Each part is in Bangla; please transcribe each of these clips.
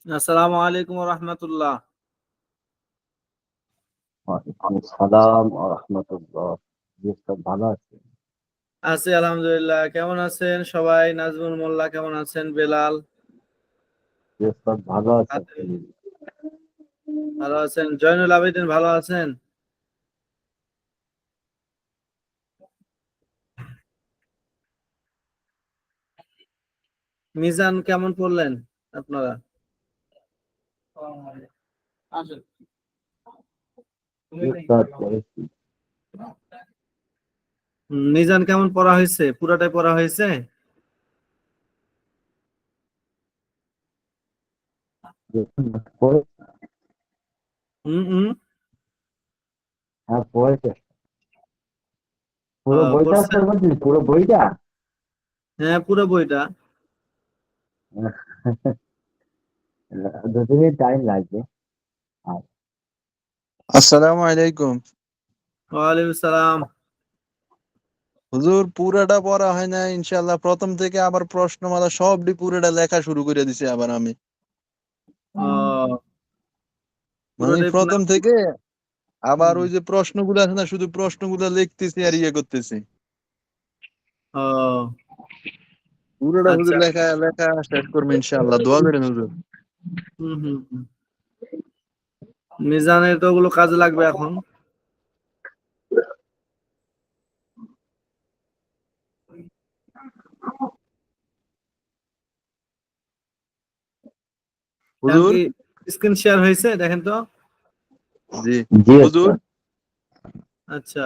আসসালামু আলাইকুম ওয়া রাহমাতুল্লাহ। ওয়ালাইকুম আসসালাম ওয়া রাহমাতুল্লাহ। জি স্যার, ভালো আছি। আছি আলহামদুলিল্লাহ। কেমন আছেন সবাই? নাজমুল মোল্লা কেমন আছেন? বেলাল জি স্যার, ভালো আছি আছেন? আলহামদুলিল্লাহ। ভালো আছেন? জয়নুল আবেদিন ভালো আছেন? মিজান কেমন পড়লেন আপনারা? আসেন। জি স্যার, পড়েছি। মিজান কেমন পড়া হয়েছে? পুরাটাই পড়া হয়েছে? জি স্যার, পড়েছি। হুম হুম। হ্যাঁ, পড়েছে। পুরো বইটা পড়ছেন? স্যার বলছি, পুরো বইটা? হ্যাঁ, পুরো বইটা। 2 দিনের টাইম লাগবে। আর আসসালামু আলাইকুম। ওয়ালাইকুম সালাম। হুজুর, পুরাটা পড়া হয় না ইনশাআল্লাহ। প্রথম থেকে আবার প্রশ্নমালা সবটি পুরোটা লেখা শুরু করে দিছি আবার আমি। ও, মানে পুরোটাই প্রথম থেকে আবার হুম, ওই যে প্রশ্নগুলো আছে না, শুধু প্রশ্নগুলো লিখতেছি আর ইয়ে করতেছি। ও পুরোটা হুজুর আচ্ছা। লেখা লেখা শেষ করবো ইনশাআল্লাহ। দোয়া করেন হুজুর। হুম হুম হুম। মিজানের তো ওগুলো কাজে লাগবে এখন। এখন হুজুর। কি স্ক্রিন শেয়ার হয়েছে? দেখেন তো। জি। জি হুজুর। স্যার। আচ্ছা,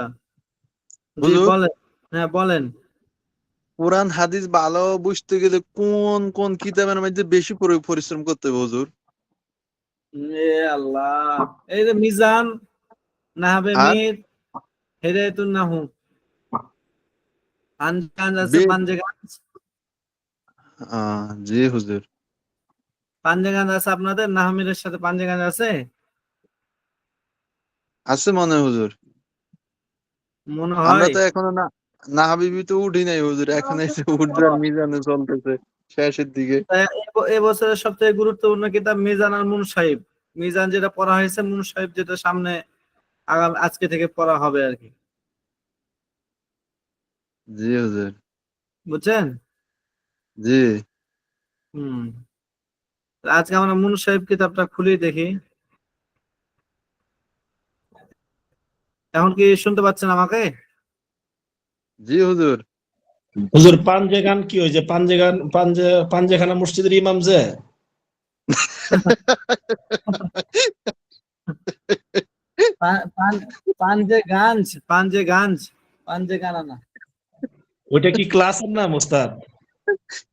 জি হুজুর, বলেন। হ্যাঁ বলেন। কোরআন হাদিস ভালো বুঝতে গেলে কোন কোন কিতাবের মধ্যে বেশি পরিশ্রম করতে হবে হুজুর? এ আল্লাহ, এই যে মিজান, নাহাবে আর মির, হেদায়েতুন নাহু, পাঞ্জেগান আছে, বে পাঞ্জেগান। জি হুজুর। পাঞ্জেগান আছে আপনাদের নাহমিরের সাথে পাঞ্জেগান আছে? আছে মনে হয় হুজুর। মনে আমরা হয়। তো এখনো না না হাবিবি তো উঠি নাই হুজুর, এখন এসে উঠবে আর মিজানে চলতেছে শেষের দিকে। এবছরের সবথেকে গুরুত্বপূর্ণ কিতাব মিজান আর মুন সাহিব। মিজান যেটা পড়া হয়েছে, মুন সাহিব যেটা সামনে আজকে থেকে পড়া হবে আর কি। জি হুজুর। বুঝছেন? জি। হুম। আজকে আমরা মুন সাহিব কিতাবটা খুলেই দেখি। এখন কি শুনতে পাচ্ছেন আমাকে? জি হুজুর। হুজুর, পাঞ্জে গান কি? ওই যে পাঞ্জেখানা মসজিদের ইমাম যে? পাঞ্জেগাঞ্জ, পাঞ্জেগাঞ্জ, পাঞ্জেগানা না। ওইটা কি ক্লাসের নাম ওস্তাদ?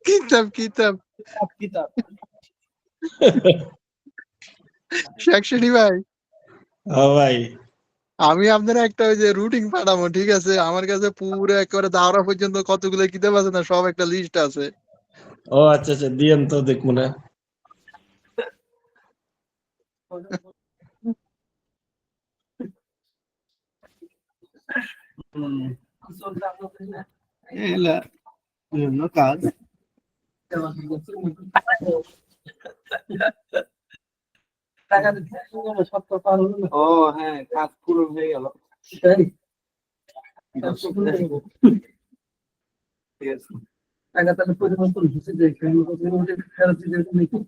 কিতাব কিতাব। কিতাব কিতাব। শাকসুনি ভাই, ভাই। আমি আপনার একটা ওই যে রুটিন পাঠাবো, ঠিক আছে? আমার কাছে পুরো একেবারে দাওরা পর্যন্ত কতগুলো কিতাব আছে না, সব একটা লিস্ট আছে। ও আচ্ছা আচ্ছা, দিয়েন তো দেখবো না। হুম। এগুলা বিভিন্ন কাজ। ও হ্যাঁ, কাজ পূরণ হয়ে গেল। তাই? ঠিক আছে। টাকা তাহলে পরিবর্তন হচ্ছে যে ফেরত দিতে নাকি?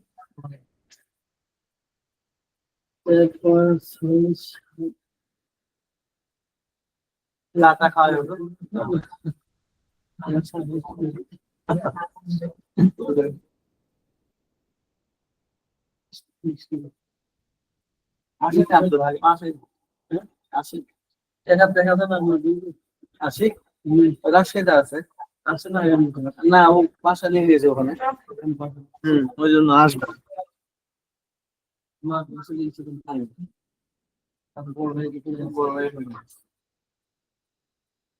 লাটা খাওয়া হলো। আশি টাকা ভাই, পাঁচে আশি টাকা দেখা যাবে না। আশি রাজশাহীতে আছে। আছে না? না, ও বাসা নিয়ে গেছে ওখানে। ওই জন্য আসবে।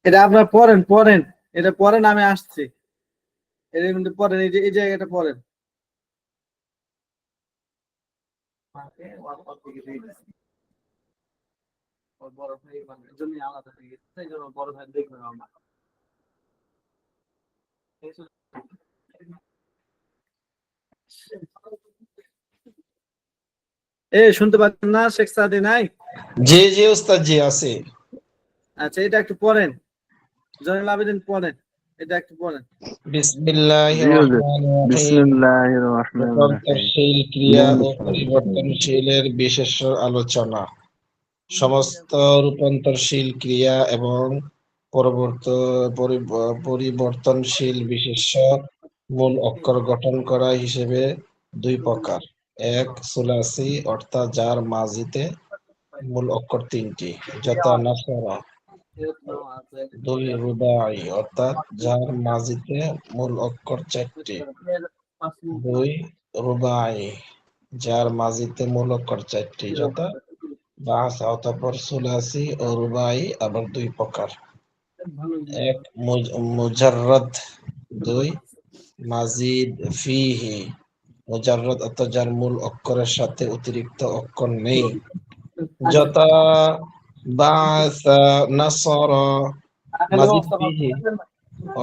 এটা আপনার পড়েন পড়েন, এটা পড়েন, আমি আসছি। এটা কিন্তু পড়েন, এই জায়গাটা পড়েন। বড় ভাই মানে এর জন্য আলাদা হয়ে গেছে, এই জন্য বড় ভাই দেখবেন আমার। শুনতে পাচ্ছেন না? শেখ সাদি নাই? জি জি ওস্তাদ জি আছে। আচ্ছা, এটা একটু পড়েন, জয়নুল আবেদিন পড়েন, এটা একটু পড়েন। বিসমিল্লাহির জি হুজুর। রহমানির রহিম। বিসমিল্লাহির রহমানির রহিম। রূপান্তরশীল ক্রিয়া ও পরিবর্তনশীলের বিশেষ আলোচনা। সমস্ত রূপান্তরশীল ক্রিয়া এবং পরিবর্তনশীল বিশেষ্য মূল অক্ষর গঠন করা হিসেবে দুই প্রকার। এক সুলাসি অর্থাৎ যার মাঝিতে মূল অক্ষর তিনটি, যথা নাসরা। দুই রুবাই অর্থাৎ যার মাঝিতে মূল অক্ষর চারটি। দুই রুবাই যার মাঝিতে মূল অক্ষর চারটি, যথা বাস। অতঃপর সুলাসি ও রুবাই আবার দুই প্রকার। এক মুজাররদ, দুই মাজিদ ফিহি। মুজাররদ অর্থাৎ যার মূল অক্ষরের সাথে অতিরিক্ত অক্ষর নেই, যথা বাসা, নাসরা। মাজিদ ফিহি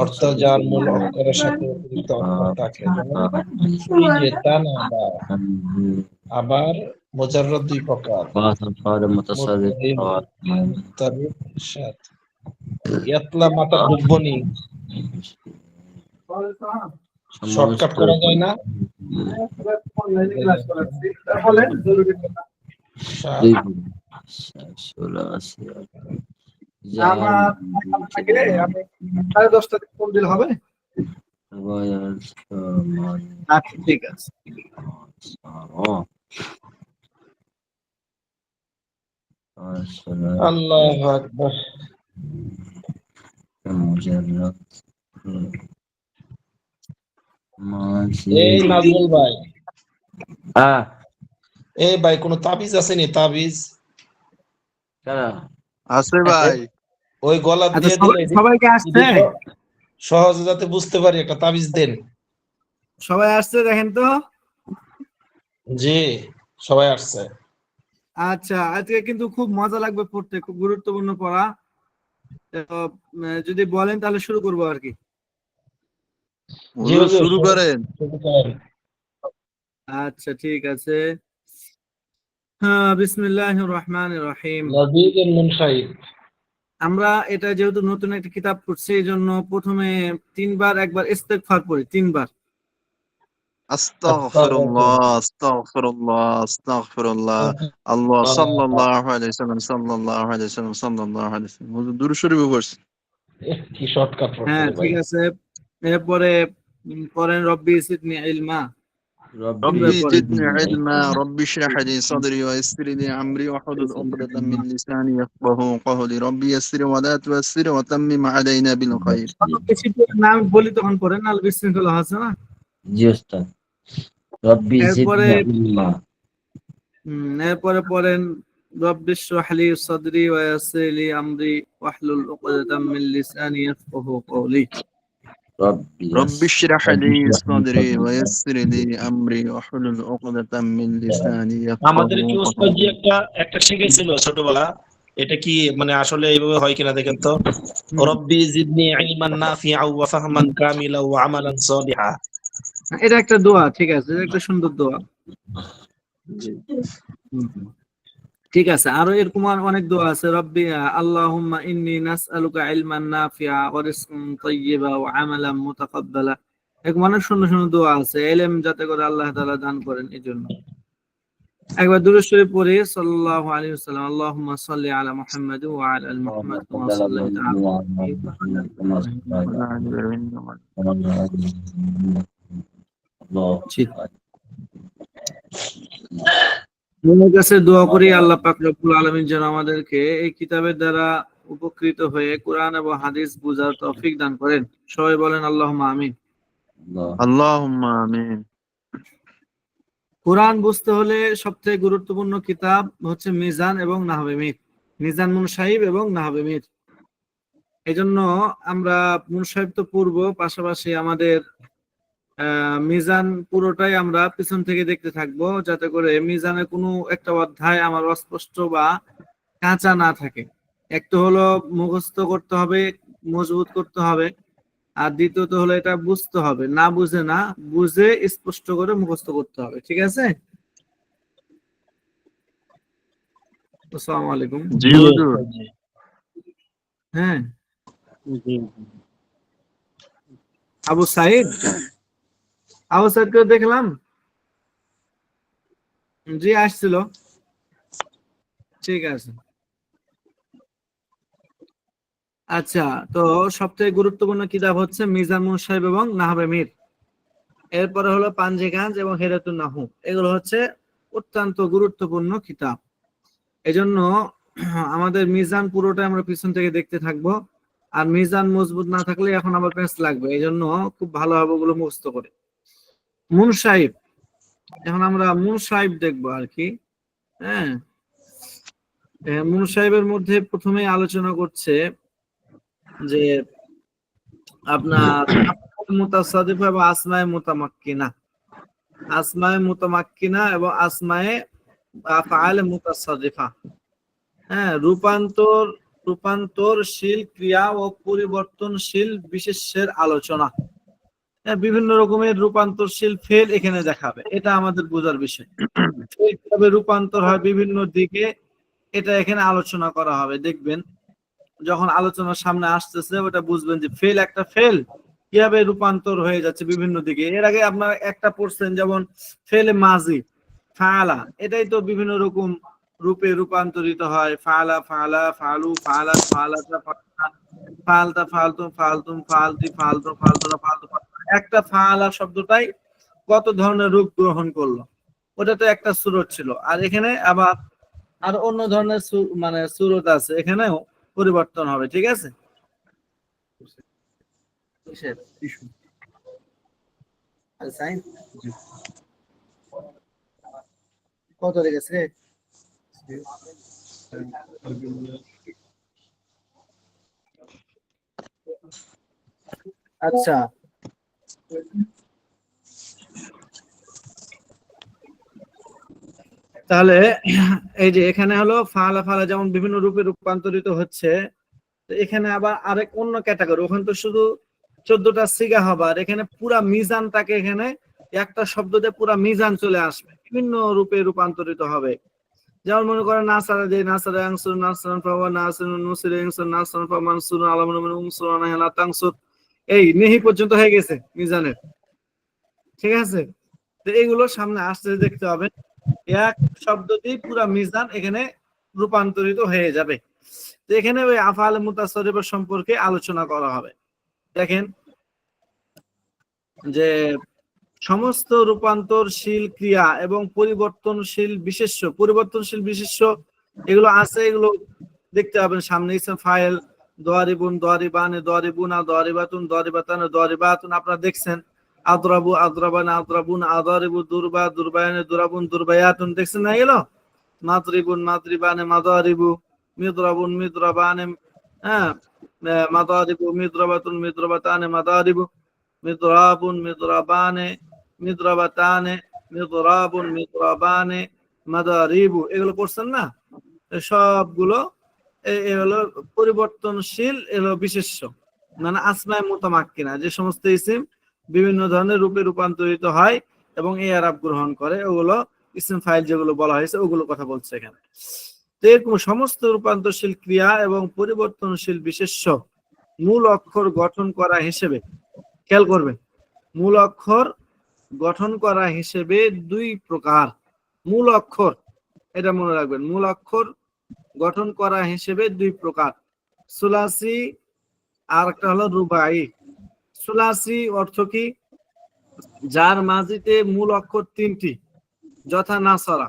অর্থ যার মূল অক্ষরের সাথে অতিরিক্ত অক্ষর থাকে, যেমন ইজতানাবা। আবার মুজাররদ দুই প্রকার, মুত্তারিব, মুত্তারিব সাত। ইয়াতলা মাথা ডুববনি শর্টকাট করা যায় না? সাত। আমার থাকলে আমি 10:30 থেকে ফোন দিলে হবে? আচ্ছা, ঠিক আছে। আল্লাহু আকবার। এই নাজমুল ভাই, এই ভাই কোনো তাবিজ আছে নি? তাবিজ আছে ভাই। ওই গলা আচ্ছা, দিয়ে দিলে সবাইকে আসছে? সহজে যাতে বুঝতে পারি, একটা তাবিজ দেন। সবাই আসছে দেখেন তো। জি সবাই আসছে। আচ্ছা, আজকে কিন্তু খুব মজা লাগবে পড়তে, খুব গুরুত্বপূর্ণ পড়া। তো যদি বলেন তাহলে শুরু করবো আর কি। জি হুজুর হুজুর, শুরু করেন। শুরু করেন। আচ্ছা, ঠিক আছে। হ্যাঁ, বিসমিল্লাহির রহমানির রহিম। লাযীযুল মুনশাইদ। আমরা এটা যেহেতু নতুন একটা কিতাব পড়ছি, এই জন্য প্রথমে 3 বার একবার ইস্তেগফার পড়ি, 3 বার। আস্তাগফিরুল্লাহ, আস্তাগফিরুল্লাহ, আস্তাগফিরুল্লাহ। আল্লাহ সাল্লাল্লাহু আলাইহি ওয়াসাল্লাম, সাল্লাল্লাহু আলাইহি ওয়াসাল্লাম, সাল্লাল্লাহু আলাইহি ওয়াসাল্লাম। হুজুর দুরূদ শরীফ পড়ছি। কি শর্টকাট পড়তে হ্যাঁ, রে ভাই। ঠিক আছে। এরপরে পড়েন রব্বি জিদনি ইলমা। ربي পড়েন। زدني علما ربي اشرح لي صدري ويسر لي امري واحلل عقدة من لساني يفقهوا قولي ربي يسر ولا تعسر وتمم علينا بالخير বেশি করে নাম বলি তখন পড়েন, নাহলে বিশৃঙ্খলা আছে না। এরপরে এরপরে পড়েন রব্বি ইশরাহ লি সাদরি ওয়া ইয়াসসির লি আমরি ওয়াহলুল উকদাতাম মিন লিসানি ইয়াফকাহু কওলি। ربي اشرح لي صدري ويسر لي امري واحلل عقدة من لساني আমাদের কি يفقهوا ওস্তাদ জি قولي একটা শিখেছিল ছোটবেলা, এটা কি মানে আসলে এইভাবে হয় কিনা দেখেন তো। রব্বি জিদনি ইলমান নাফিআ ওয়া ফাহমান কামিলা ওয়া আমালান সালিহা। এটা একটা দোয়া, ঠিক আছে, এটা একটা সুন্দর দোয়া। ঠিক আছে, আরো এরকম অনেক দোয়া আছে। রব্বি আল্লাহুম্মা ইন্নী নাসআলুকা ইলমান নাফিআ ওয়া রিজকান তাইয়্যিবা ওয়া আমালান মুতাকাব্বালা। এরকম অনেক সুন্দর সুন্দর দোয়া আছে, ইলম যাতে করে আল্লাহ তাআলা দান করেন এই জন্য। একবার দুরূদ শরীফ পড়ি, সাল্লাল্লাহু আলাইহি ওয়াসাল্লাম। আল্লাহুম্মা সাল্লি আলা মুহাম্মাদ ওয়া আলা আলি মুহাম্মাদ কামা সাল্লাইতা আলা তোমার কাছে দোয়া করি আল্লাহ পাক রব্বুল আলামিন যেন আমাদেরকে এই কিতাবের দ্বারা উপকৃত হয়ে কোরআন এবং হাদিস বুঝার তৌফিক দান করেন। সবাই বলেন আল্লাহুম্মা আমিন। اللهم آمين কোরআন বুঝতে হলে সবথেকে গুরুত্বপূর্ণ কিতাব হচ্ছে মিজান এবং নাহবে মির, মিজান মুনসাহিব এবং নাহবে মির। এই জন্য আমরা মুনসাহিব তো পূর্ব, পাশাপাশি আমাদের মিজান পুরোটাই আমরা পিছন থেকে দেখতে থাকবো, যাতে করে মিজানের কোনো একটা অধ্যায় আমার অস্পষ্ট বা কাঁচা না থাকে। এক তো হলো মুখস্থ করতে হবে, মজবুত করতে হবে, আর দ্বিতীয়ত হলো এটা বুঝতে হবে, না বুঝে না, বুঝে স্পষ্ট করে মুখস্থ করতে হবে। ঠিক আছে? আসসালামু আলাইকুম। জি জি হুজুর। ওস্তাদ, জি। হ্যাঁ, জি। আবু সাইদ, আবু সাইদকে দেখলাম, জি আসছিল। ঠিক আছে। আচ্ছা, তো সবথেকে গুরুত্বপূর্ণ কিতাব হচ্ছে মিজান মুনসাহিব এবং নাহবে মির। এরপরে হলো পাঞ্জিগাঞ্জ এবং হেরাতুন নাহু। এগুলো হচ্ছে অত্যন্ত গুরুত্বপূর্ণ কিতাব। এজন্য আমাদের মিজান পুরোটা আমরা পিছন থেকে দেখতে থাকবো। আর মিজান মজবুত না থাকলে এখন আবার পেঁচ লাগবে। এই জন্য খুব ভালোভাবে ওগুলো মুখস্থ করে। মুনসাহিব, এখন আমরা মুনসাহিব দেখবো আর কি। হ্যাঁ, মুনসাহিবের মধ্যে প্রথমে আলোচনা করছে যে আপনার মুতাসাদ্দিফা এবং আসমায়ে মুতামাক্কিনা, আসমায়ে মুতামাক্কিনা এবং আসমায়ে আফআল মুতাসাদ্দিফা। হ্যাঁ, রূপান্তরশীল ক্রিয়া ও পরিবর্তনশীল বিশেষ্যের আলোচনা। হ্যাঁ, বিভিন্ন রকমের রূপান্তরশীল ফেল এখানে দেখাবে, এটা আমাদের বোঝার বিষয়। ফেল কিভাবে রূপান্তর হয় বিভিন্ন দিকে, এটা এখানে আলোচনা করা হবে। দেখবেন যখন আলোচনার সামনে আসতেছে ওটা বুঝবেন যে ফেল একটা ফেল কিভাবে রূপান্তর হয়ে যাচ্ছে বিভিন্ন দিকে। এর আগে আপনারা একটা পড়ছেন, যেমন ফেল মাজি, ফাআলা, এটাই তো বিভিন্ন রকম রূপে রূপান্তরিত হয়। ফাআলা, ফাআলা, ফাআলু, ফাআলাত, ফাআলাতা, ফাআলতা, ফাআলতুম, ফাআলতুম, ফাআলতি, ফাআলতু, ফাআলতুনা, ফাআলতু। একটা ফাআলা শব্দটাই কত ধরনের রূপ গ্রহণ করলো, ওটা তো একটা সূরত ছিল। আর এখানে আবার আর অন্য ধরনের মানে সূরত আছে, এখানেও পরিবর্তন হবে। ঠিক আছে, কত লেগেছে? আচ্ছা, তাহলে এই যে এখানে হলো ফালা ফালা যেমন বিভিন্ন রূপে রূপান্তরিত হচ্ছে, তো এখানে আবার আরেক অন্য ক্যাটাগরি। ওখানে তো শুধু 14টা সিগা হবে, আর এখানে পুরা মিজানটাকে, এখানে একটা শব্দ দিয়ে পুরা মিজান চলে আসবে, বিভিন্ন রূপে রূপান্তরিত হবে। যেমন মনে করেন নাসারা, যে নাসারা আনসুর, নাসরান ফাওয়া নাসরুন, নুসিরা ইনসুর, নাসরান ফাওয়া মানসুরুন, আলামুন মুনসুরুন আলা তানসুর, এই নেহি পর্যন্ত হয়ে গেছে মিজানের। ঠিক আছে, তো এইগুলো সামনে আসতে দেখতে হবে। এক শব্দতেই পুরা মিজান এখানে রূপান্তরিত হয়ে যাবে। তো এখানে ওই আফআল মুতাসাররিফা সম্পর্কে আলোচনা করা হবে। দেখেন যে সমস্ত রূপান্তরশীল ক্রিয়া এবং পরিবর্তনশীল বিশেষ্য এগুলো আছে, এগুলো দেখতে পাবেন সামনে। ইসম ফাইল, দারিবুন, দারিবানে, দারিবুনা, দারিবাতুন, দারিবাতান, দারিবাতুন আপনারা দেখছেন। আদরাবু, আদরাবানা, আদরাবুন, আদারিবু, দুরবা, দুরবায়ানে, দুরাবুন, দুরবায়াতুন দেখছেন না এগুলো? মাদরিবুন, মাদরিবানে, মাদারিবু, মিদরাবুন, মিদরাবানে, হ্যাঁ, মাদারিবু, মিদরাবাতুন, মিদরাবাতানে, মাদারিবু, মিদরাবুন, মিদরাবানে, মিদরাবাতানে, মিদরাবুন, মিদরাবানে, মাদারিবু, এগুলো পড়ছেন না? সবগুলো হলো পরিবর্তনশীল, এগুলো বিশেষ্য, মানে আসমায়ে মুতামাক্কিনা, যে সমস্ত ইসিম বিভিন্ন ধরনের রূপে রূপান্তরিত হয় এবং এই আরাব গ্রহণ করে, ওগুলো ইসিম ফাইল যেগুলো বলা হয়েছে ওগুলো কথা বলছে এখানে। তো এরকম সমস্ত রূপান্তরশীল ক্রিয়া এবং পরিবর্তনশীল বিশেষ্য মূল অক্ষর গঠন করা হিসেবে, খেয়াল করবেন, মূল অক্ষর গঠন করা হিসেবে দুই প্রকার। মূল অক্ষর, এটা মনে রাখবেন, মূল অক্ষর গঠন করা হিসেবে দুই প্রকার, সুলাসি আর একটা হলো রুবাই। সুলাসি অর্থ কি? যার মাঝিতে মূল অক্ষর তিনটি, যথা নাসারা,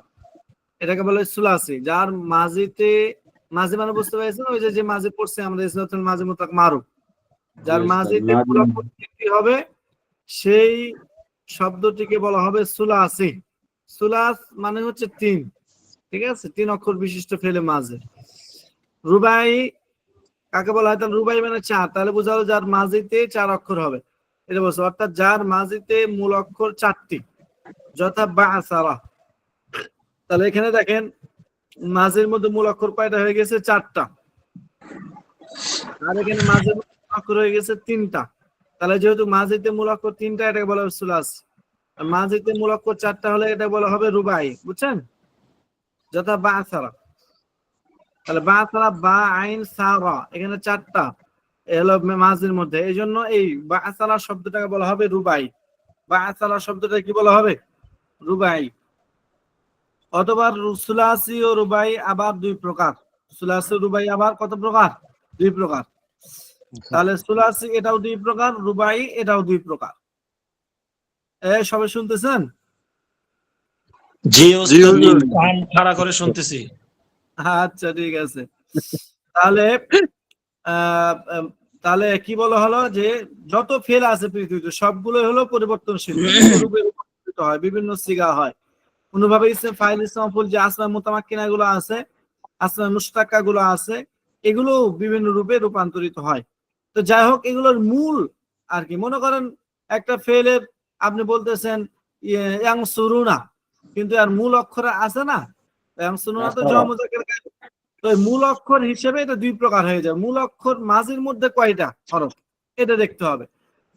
এটাকে বলে সুলাসি। যার মাঝিতে, মাঝি মানে বুঝতে পেরেছেন, ওই যে মাঝি পড়ছে আমরা ইসলাতুল মাঝি মুতাক মারুফ, যার মাঝিতে মূল অক্ষর তিনটি হবে সেই শব্দটিকে বলা হবে সুলাসি। সুলাস মানে হচ্ছে তিন, ঠিক আছে, 3 অক্ষর বিশিষ্ট ফেলে মাঝে। রুবাই কাকে বলা হয়? তাহলে রুবাই মানে 4, তাহলে বোঝা হলো যার মাঝিতে 4 অক্ষর হবে, এটা বলছে। অর্থাৎ যার মাঝিতে মূল অক্ষর 4টি, যথা বাসারা। তাহলে এখানে দেখেন মাঝির মধ্যে মূল অক্ষর কয়টা হয়ে গেছে? 4টা। আর এখানে মাঝির মধ্যে অক্ষর হয়ে গেছে 3টা। তাহলে যেহেতু মাঝিতে মূল অক্ষর 3টা, এটাকে বলা হবে সুলাস। মাঝিতে মূল অক্ষর 4টা হলে এটা বলা হবে রুবাই, বুঝছেন? যথা বাসারা। তাহলে বা সারা বা আইন সারা এখানে চারটা হলো মাজির মধ্যে, এই জন্য এই বা সারা শব্দটাকে বলা হবে রুবাই। বা সারা শব্দটা কি বলা হবে? রুবাই। অথবা সুলাসি ও রুবাই আবার দুই প্রকার। সুলাসি রুবাই আবার কত প্রকার? দুই প্রকার। তাহলে সুলাসি এটাও দুই প্রকার, রুবাই এটাও দুই প্রকার। সবাই শুনতেছেন? জি ওস্তাদ, কান খাড়া করে শুনতেছি। আচ্ছা ঠিক আছে। তাহলে তাহলে কি বলা হলো যে যত ফেল আছে পৃথিবীতে সবগুলো হলো পরিবর্তনশীল, বিভিন্ন রূপে রূপান্তরিত হয়, বিভিন্ন সিগা হয়। কোনোভাবে ইসম ফাইল ইসম মাফউল যে আসমা মুতামাক্কিনা গুলো আছে, আসমা মুশতাক্কা গুলো আছে, এগুলো বিভিন্ন রূপে রূপান্তরিত হয়। তো যাই হোক, এগুলোর মূল আর কি, মনে করেন একটা ফেলের আপনি বলতেছেন ইয়াংসুরুনা, কিন্তু আর মূল অক্ষর আছে না, ইয়াংসুরুনা তো জমা মুযাক্কার, তো মূল অক্ষর হিসেবে এটা দুই প্রকার হয়ে যায়। মূল অক্ষর মাজির মধ্যে কয়টা হরফ এটা দেখতে হবে।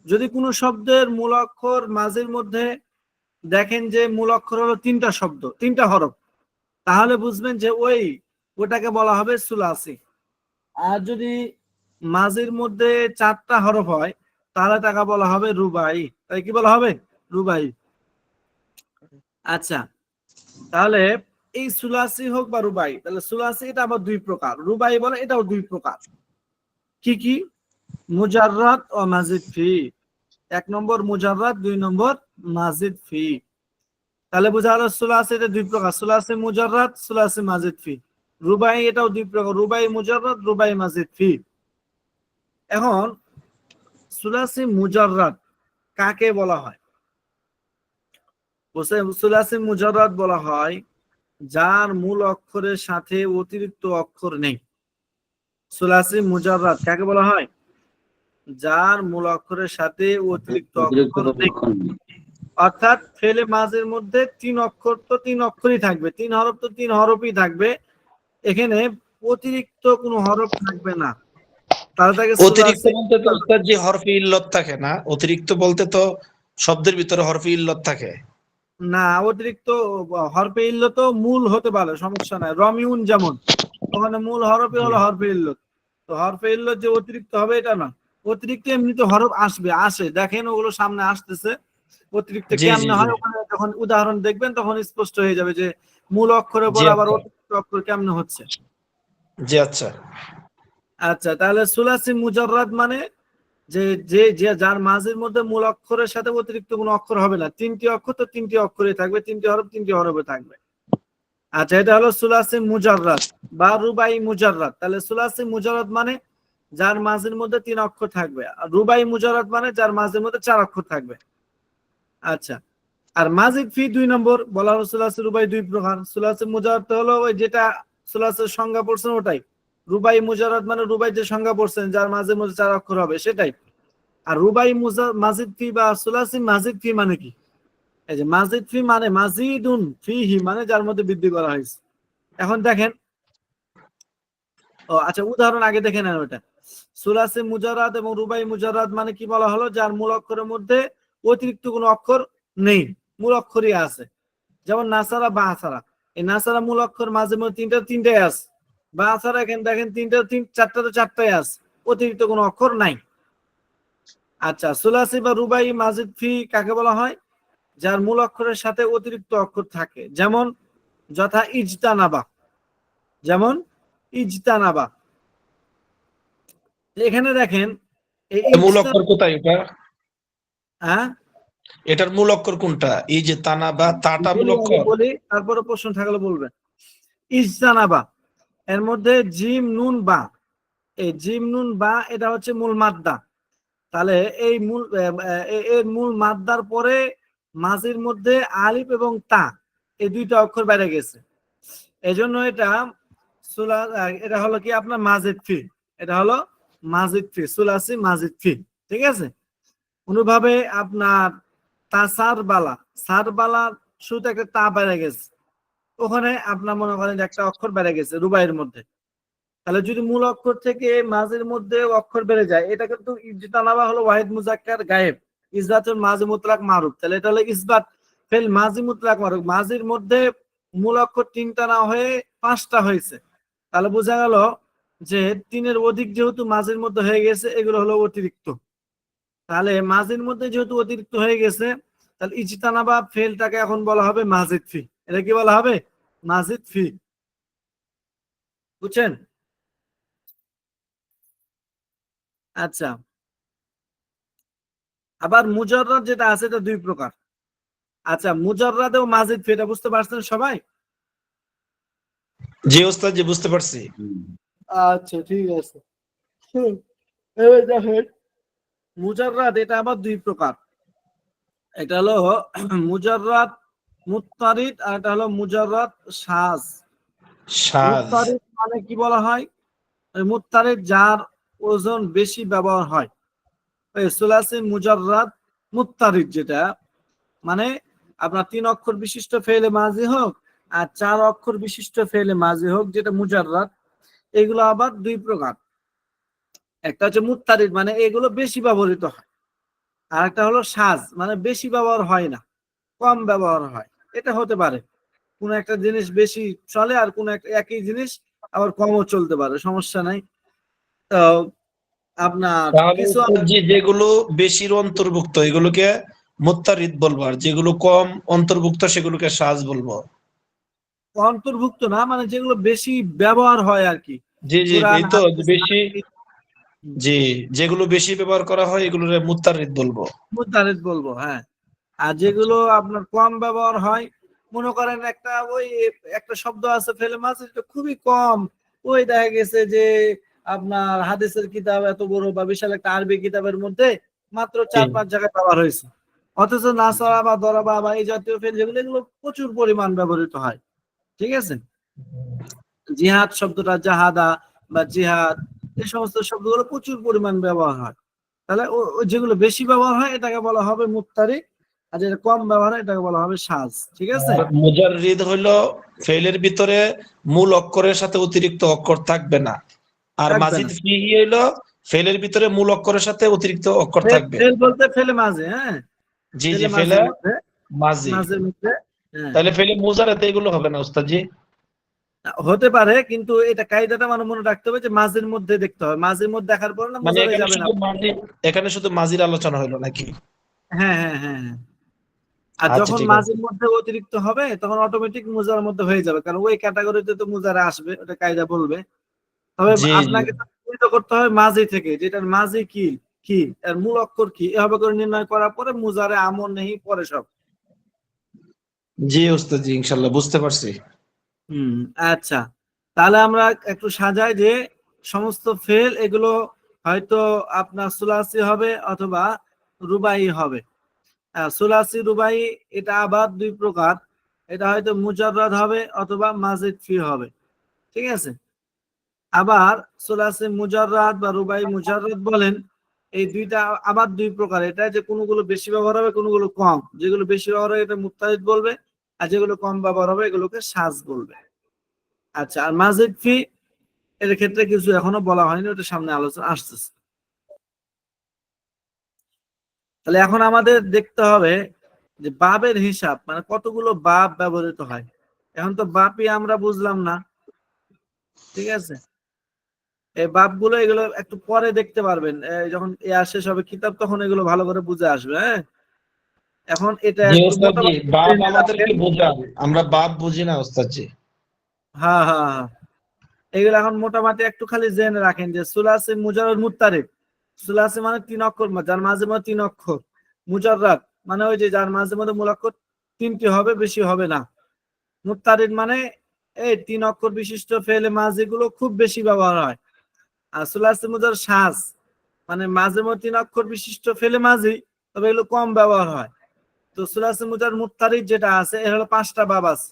যদি কোনো শব্দের মূল অক্ষর মাজির মধ্যে দেখেন যে মূল অক্ষর হলো তিনটা শব্দ, তিনটা হরফ, তাহলে বুঝবেন যে ওটাকে বলা হবে সুলাসি। আর যদি মাজির মধ্যে চারটা হরফ হয় তাহলে তাকে বলা হবে রুবাই। তাই কি বলা হবে? রুবাই। আচ্ছা, তাহলে এই সুলাসি হোক বা রুবাই, তাহলে সুলাসি এটা আবার দুই প্রকার, রুবাই বলে এটাও দুই প্রকার। কি কি? মুজাররাদ ও মাজিদ ফি। এক নম্বর মুজাররাদ, দুই নম্বর মাজিদ ফি। তাহলে বোঝা গেল সুলাসি এটা দুই প্রকার, সুলাসি মুজাররাদ, সুলাসি মাজিদ ফি। রুবাই এটাও দুই প্রকার, রুবাই মুজাররাদ, রুবাই মাজিদ ফি। এখন সুলাসি মুজাররাদ কাকে বলা হয়? সুলাসি মুজাররাদ বলা হয় যার মূল অক্ষরের সাথে অতিরিক্ত অক্ষর নেই। সুলাসি মুজাররাদ কাকে বলা হয়? যার মূল অক্ষরের সাথে অতিরিক্ত অক্ষর নেই। অর্থাৎ ফেলে মাঝের মধ্যে তিন অক্ষর তো তিন অক্ষরই থাকবে, তিন হরফ তো তিন হরফই থাকবে, এখানে অতিরিক্ত কোনো হরফ থাকবে না। অতিরিক্ত বলতে তো উস্তাদ যে হরফে ইল্লত থাকে না, অতিরিক্ত বলতে তো শব্দের ভিতরে হরফে ইল্লত থাকে না, অতিরিক্ত হরফে ইল্লত তো মূল হতে পারে, সমস্যা নাই। রমিউন যেমন ওখানে মূল হরফে হলো হরফে ইল্লত, তো হরফে ইল্লত যে অতিরিক্ত হবে এটা না। অতিরিক্ত এমনিতে হরফ আসে, দেখেন ওগুলো সামনে আসতেছে। অতিরিক্ত কেমনে হয় ওখানে যখন উদাহরণ দেখবেন তখন স্পষ্ট হয়ে যাবে যে মূল অক্ষরের পর আবার অতিরিক্ত অক্ষর কেমনে হচ্ছে। জি আচ্ছা। আচ্ছা, তাহলে সুলাসি মুজাররাদ মানে যে যে যার মাঝের মধ্যে মূল অক্ষরের সাথে অতিরিক্ত কোনো অক্ষর হবে না, তিনটি অক্ষর তো তিনটি অক্ষরই থাকবে, তিনটি হরফ তিনটি হরফে থাকবে। আচ্ছা, এটা হলো সুলাসি মুজাররাদ বা রুবাই মুজাররাদ। তাহলে সুলাসি মুজাররাদ মানে যার মাঝের মধ্যে তিন অক্ষর থাকবে, আর রুবাই মুজাররাদ মানে যার মাঝের মধ্যে চার অক্ষর থাকবে। আচ্ছা, আর মাজিদ ফি দুই নম্বর বলা হলো। সুলাসি রুবাই দুই প্রকার। সুলাসি মুজাররাদ হলো ওই যেটা সুলাসির সংজ্ঞা পড়ছেন ওটাই। রুবাই মুজাররাদ মানে রুবাই যে সংজ্ঞা পড়ছেন যার মাঝের মধ্যে চার অক্ষর হবে সেটাই। আর রুবাই মাজিদ ফি বা সুলাসি মাজিদ ফি মানে কি? এই যে মাজিদ ফি মানে মাজিদুন ফিহি মানে যার মধ্যে বৃদ্ধি করা হয়েছে। এখন দেখেন, আচ্ছা উদাহরণ আগে দেখে নেন ওটা। সুলাসি মুজাররাদ এবং রুবাই মুজাররাদ মানে কি বলা হলো? যার মূল অক্ষরের মধ্যে অতিরিক্ত কোনো অক্ষর নেই, মূল অক্ষরই আছে। যেমন নাসারা বা আসারা, এই নাসারা মূল অক্ষর মাঝে মধ্যে তিনটাই আছে, বা আসারা এখানে দেখেন চারটা তো চারটাই আছে, অতিরিক্ত কোনো অক্ষর নাই। আচ্ছা, সুলাসি বা রুবাই মাজিদ ফি কাকে বলা হয়? যার মূল অক্ষরের সাথে অতিরিক্ত অক্ষর থাকে, যেমন যথা ইজতানাবা, যেমন ইজতানাবা। এখানে দেখেন এই মূল অক্ষর কোথায় এটা? হ্যাঁ, এটার মূল অক্ষর কোনটা? এই যে তানা বা তাটা মূল অক্ষর? বলি তারপরে প্রশ্ন থাকলে বলবেন। ইজতানাবা এর মধ্যে জিম নুন বা, এই জিম নুন বা এটা হচ্ছে মূল মাদ্দা। তাহলে এই এর মূল মাদ্দার পরে মাঝির মধ্যে আলিফ এবং তা এই দুইটা অক্ষর বাইরে গেছে, এজন্য এটা এটা হলো কি আপনার মাজিদ ফি, এটা হলো মাজিদ ফি, সুলাসি মাজিদ ফি। ঠিক আছে। অনুভাবে আপনার সারবালার শুরুতে একটা তা বেড়ে গেছে, ওখানে আপনার মনে করেন একটা অক্ষর বেড়ে গেছে রুবাইয়ের মধ্যে। তাহলে যদি মূল অক্ষর থেকে মাঝের মধ্যে অক্ষর বেড়ে যায়, এটা কিন্তু ইজতানাবা হলো ওয়াহিদ মুজাক্কার গায়েব, ইসবাতুল মাজি মুতলাক মারুফ। তাহলে এটা হলো ইসবাত ফেল মাজি মুতলাক মারুফ। মাজির মধ্যে মূল অক্ষর তিনটা না হয়ে পাঁচটা হয়েছে, তাহলে বোঝা গেল যে 3-এর অধিক যেহেতু মাঝের মধ্যে হয়ে গেছে, এগুলো হলো অতিরিক্ত। তাহলে মাঝের মধ্যে যেহেতু অতিরিক্ত হয়ে গেছে, তাহলে ইজতানাবা ফেলটাকে এখন বলা হবে মাজিদ ফি। এটা কি বলা হবে? মাজিদ ফি। বুঝছেন? আচ্ছা, আবার মুজাররাদ যেটা আছে এটা 2 প্রকার। আচ্ছা, মুজাররাদ ও মাজিদ ফি, এটা বুঝতে পারছেন সবাই? জি ওস্তাদ জি, বুঝতে পারছি। আচ্ছা, ঠিক আছে। এবার দেখেন, মুজাররাদ এটা আবার 2 প্রকার। এটা হলো মুজাররাদ মুত্তারিদ, আর এটা হলো মুজাররাদ শাজ। সাজ। মুত্তারিদ মানে কি বলা হয়? মুত্তারিদ যার ওজন বেশি ব্যবহার হয়। সুলাসি মুজাররাদ মুত্তারিদ যেটা মানে আপনার 3 অক্ষর বিশিষ্ট ফেলে মাজি হোক আর 4 অক্ষর বিশিষ্ট ফেলে মাজি হোক, যেটা মুজাররাদ, এগুলো আবার 2 প্রকার। একটা হচ্ছে মুত্তারিদ মানে এগুলো বেশি ব্যবহৃত হয়, আর একটা হলো সাজ মানে বেশি ব্যবহার হয় না, কম ব্যবহার হয়। এটা হতে পারে কোন একটা জিনিস বেশি চলে আর কোন একটা একই জিনিস আবার কমও চলতে পারে, সমস্যা নাই। তো আপনার তাহলে কিছু ওস্তাদ জি, যেগুলো বেশির অন্তর্ভুক্ত এগুলোকে মুত্তারিদ বলবো, আর যেগুলো কম অন্তর্ভুক্ত সেগুলোকে সাজ বলবো। অন্তর্ভুক্ত না, মানে যেগুলো বেশি ব্যবহার হয় আর কি। জি জি, কোরআন এই তো হাদিস বেশি। জি, যেগুলো বেশি ব্যবহার করা হয় এগুলো মুত্তারিদ বলবো। মুতারিদ বলবো, হ্যাঁ। আর আচ্ছা। যেগুলো আপনার কম ব্যবহার হয়, মনে করেন একটা ওই একটা শব্দ আছে ফেলে মাছ, এটা খুবই কম। ওই দেখা গেছে যে আপনার হাদিসের কিতাব এত বড় বা বিশাল একটা আরবি কিতাবের মধ্যে মাত্র জি 4-5 জায়গায় ব্যবহার হয়েছে। অথচ নাসারা বা দরাবা বা এই জাতীয় ফেল যেগুলো, এগুলো প্রচুর পরিমাণ ব্যবহৃত হয়। ঠিক আছে? জিহাদ শব্দটা জাহাদা বা জিহাদ, এই সমস্ত শব্দগুলো প্রচুর পরিমাণ ব্যবহার হয়। তাহলে ও যেগুলো বেশি ব্যবহার হয় এটাকে বলা হবে মুত্তারি, আর যেটা কম ব্যবহার হয় এটাকে বলা হবে সাজ। ঠিক আছে? আর মুজাররিদ হইলো ফেলের ভিতরে মূল অক্ষরের সাথে অতিরিক্ত অক্ষর থাকবে না। আর থাকবে মাজিদ না। ফিহি হইলো ফেলের ভিতরে মূল অক্ষরের সাথে অতিরিক্ত অক্ষর থাকবে। ফেল বলতে ফেলে মাঝে, হ্যাঁ, জি জি, ফেলে ফেলে মাঝের মধ্যে, মাজি। মাঝের মধ্যে, হ্যাঁ। তাহলে ফেলে মুজারাতে এগুলো হবে না ওস্তাদ জি? হতে পারে, কিন্তু এটা কায়দাটা মানে মনে রাখতে হবে যে মাঝের মধ্যে দেখতে হবে, মাঝের মধ্যে দেখার পর না মানে মুজারে এখানে যাবে না। শুধু মাজি, এখানে শুধু মাজির আলোচনা হইলো নাকি? হ্যাঁ হ্যাঁ হ্যাঁ হ্যাঁ। আর আচ্ছা যখন ঠিক আছে। মাঝের মধ্যে অতিরিক্ত হবে তখন অটোমেটিক মুজার মধ্যে হয়ে যাবে, কারণ ওই ক্যাটাগরিতে তো মুজারা আসবে, ওটা কায়দা বলবে। তবে জি জি আপনাকে চিহ্নিত করতে হবে মাঝি থেকে, যেটার মাঝি কি কি এর মূল অক্ষর কি, এভাবে করে নির্ণয় করার পরে মুজারে আমল নেই পরে সব। জি ওস্তাদ জি, ইনশাল্লাহ বুঝতে পারছি। হুম। আচ্ছা, তাহলে আমরা একটু সাজাই যে সমস্ত ফেল এগুলো হয়তো আপনার সুলাসি হবে অথবা রুবাই হবে। সুলাসি রুবাই এটা আবার 2 প্রকার। এটা হয়তো মুজাররাদ হবে অথবা মাজিদ ফি হবে। ঠিক আছে? আবার সুলাসি মুজাররাদ বা রুবাই মুজাররাদ বলেন, এই দুইটা আবার 2 প্রকার। এটা যে কোনগুলো বেশি ব্যবহার হবে কোনগুলো কম, যেগুলো বেশি ব্যবহার হবে এটা মুত্তারিদ বলবে, আর যেগুলো কম ব্যবহার হবে এগুলোকে সাজ বলবে। আচ্ছা, আর মাজিদ ফি এর ক্ষেত্রে কিছু এখনো বলা হয়নি, ওটা সামনে আলোচনা আসতেছে। তাহলে এখন আমাদের দেখতে হবে যে বাবের হিসাব, মানে কতগুলো বাব ব্যবহৃত হয়। এখন তো বাপই আমরা বুঝলাম না। ঠিক আছে? এই বাপগুলো এগুলো একটু পরে দেখতে পারবেন, যখন শেষ হবে কিতাব তখন এগুলো ভালো করে বুঝে আসবে। হ্যাঁ, এখন এটা জি একটু ওস্তাদ জি, মোটামুটি বাপ জেনে রাখেন। আমাদেরকে বোঝান, আমরা বাপ বুঝি না ওস্তাদ জি। হ্যাঁ হ্যাঁ হ্যাঁ, এগুলো এখন মোটামুটি একটু খালি জেনে রাখেন যে সুলাসি মুজাররদ মুত্তারিদ। সুলাসি মানে 3 অক্ষর, যার মাঝে মধ্যে 3 অক্ষর। মুজাররাদ মানে ওই যে যার মাঝে মধ্যে মূল অক্ষর 3টি হবে, বেশি হবে না। মুত্তারিদ মানে এই 3 অক্ষর বিশিষ্ট ফেলে মাঝি গুলো খুব বেশি ব্যবহার হয়। আর সুলাসি মুজার সাজ মানে মাঝে মধ্যে 3 অক্ষর বিশিষ্ট ফেলে মাঝি, তবে এগুলো কম ব্যবহার হয়। তো সুলাসি মুজার মুত্তারিদ যেটা আছে এর হলো 5টা বাব আছে।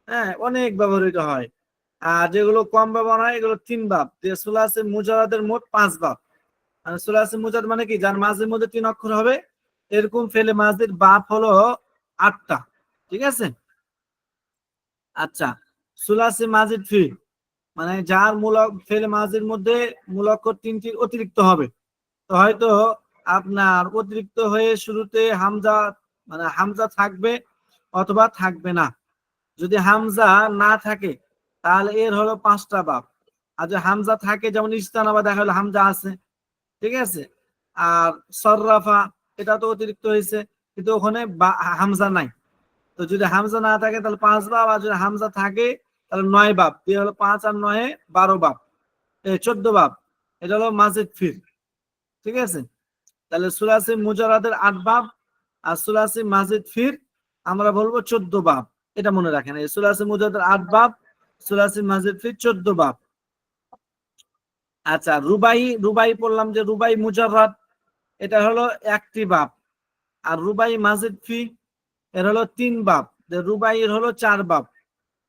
হ্যাঁ, অনেক ব্যবহৃত হয়। আর যেগুলো কম ব্যবহার হয় এগুলো 3 বাব। সুলাসি মুজারাদের মোট 5 বাব। আর সুলাসি মুজার মানে কি, যার মাঝের মধ্যে 3 অক্ষর হবে এরকম ফেলে মাঝির বাব হলো 8টা। ঠিক আছে? আচ্ছা, সুলাসি মাজিদ ফি মানে যার ফেলে মাঝির মধ্যে মূল অক্ষর 3টি অতিরিক্ত হবে। তো হয়তো আপনার অতিরিক্ত হয়ে শুরুতে হামজা, মানে হামজা থাকবে অথবা থাকবে না। যদি হামজা না থাকে তাহলে এর হলো 5টা বাব। আর যে হামজা থাকে, যেমন ইস্তানাবা দেখা হলো হামজা আছে, ঠিক আছে। আর সররাফা এটা তো অতিরিক্ত হয়েছে, কিন্তু ওখানে হামজা নাই। তো যদি হামজা না থাকে তাহলে 5 বাব, আর যদি হামজা থাকে তাহলে 9 বাব। দিয়ে হলো 5 আর 9 12 বাব, 14 বাব। এটা হলো মাজিদ ফির, ঠিক আছে। তাহলে সুলাসি মুজারাদের 8 বাব, আর সুলাসি মাজিদ ফির আমরা বলবো 14 বাব। এটা মনে রাখেন, এই সুলাসি মুজারাদের 8 বাব, সুলাসি মাজিদ ফির 14 বাব। আচ্ছা, রুবাই পড়লাম যে রুবাই মুজাররাদ, এটা হলো 1টি বাব। আর রুবাই মাজিদ ফি এর হলো 3 বাব। রুবাই এর হলো 4 বাব।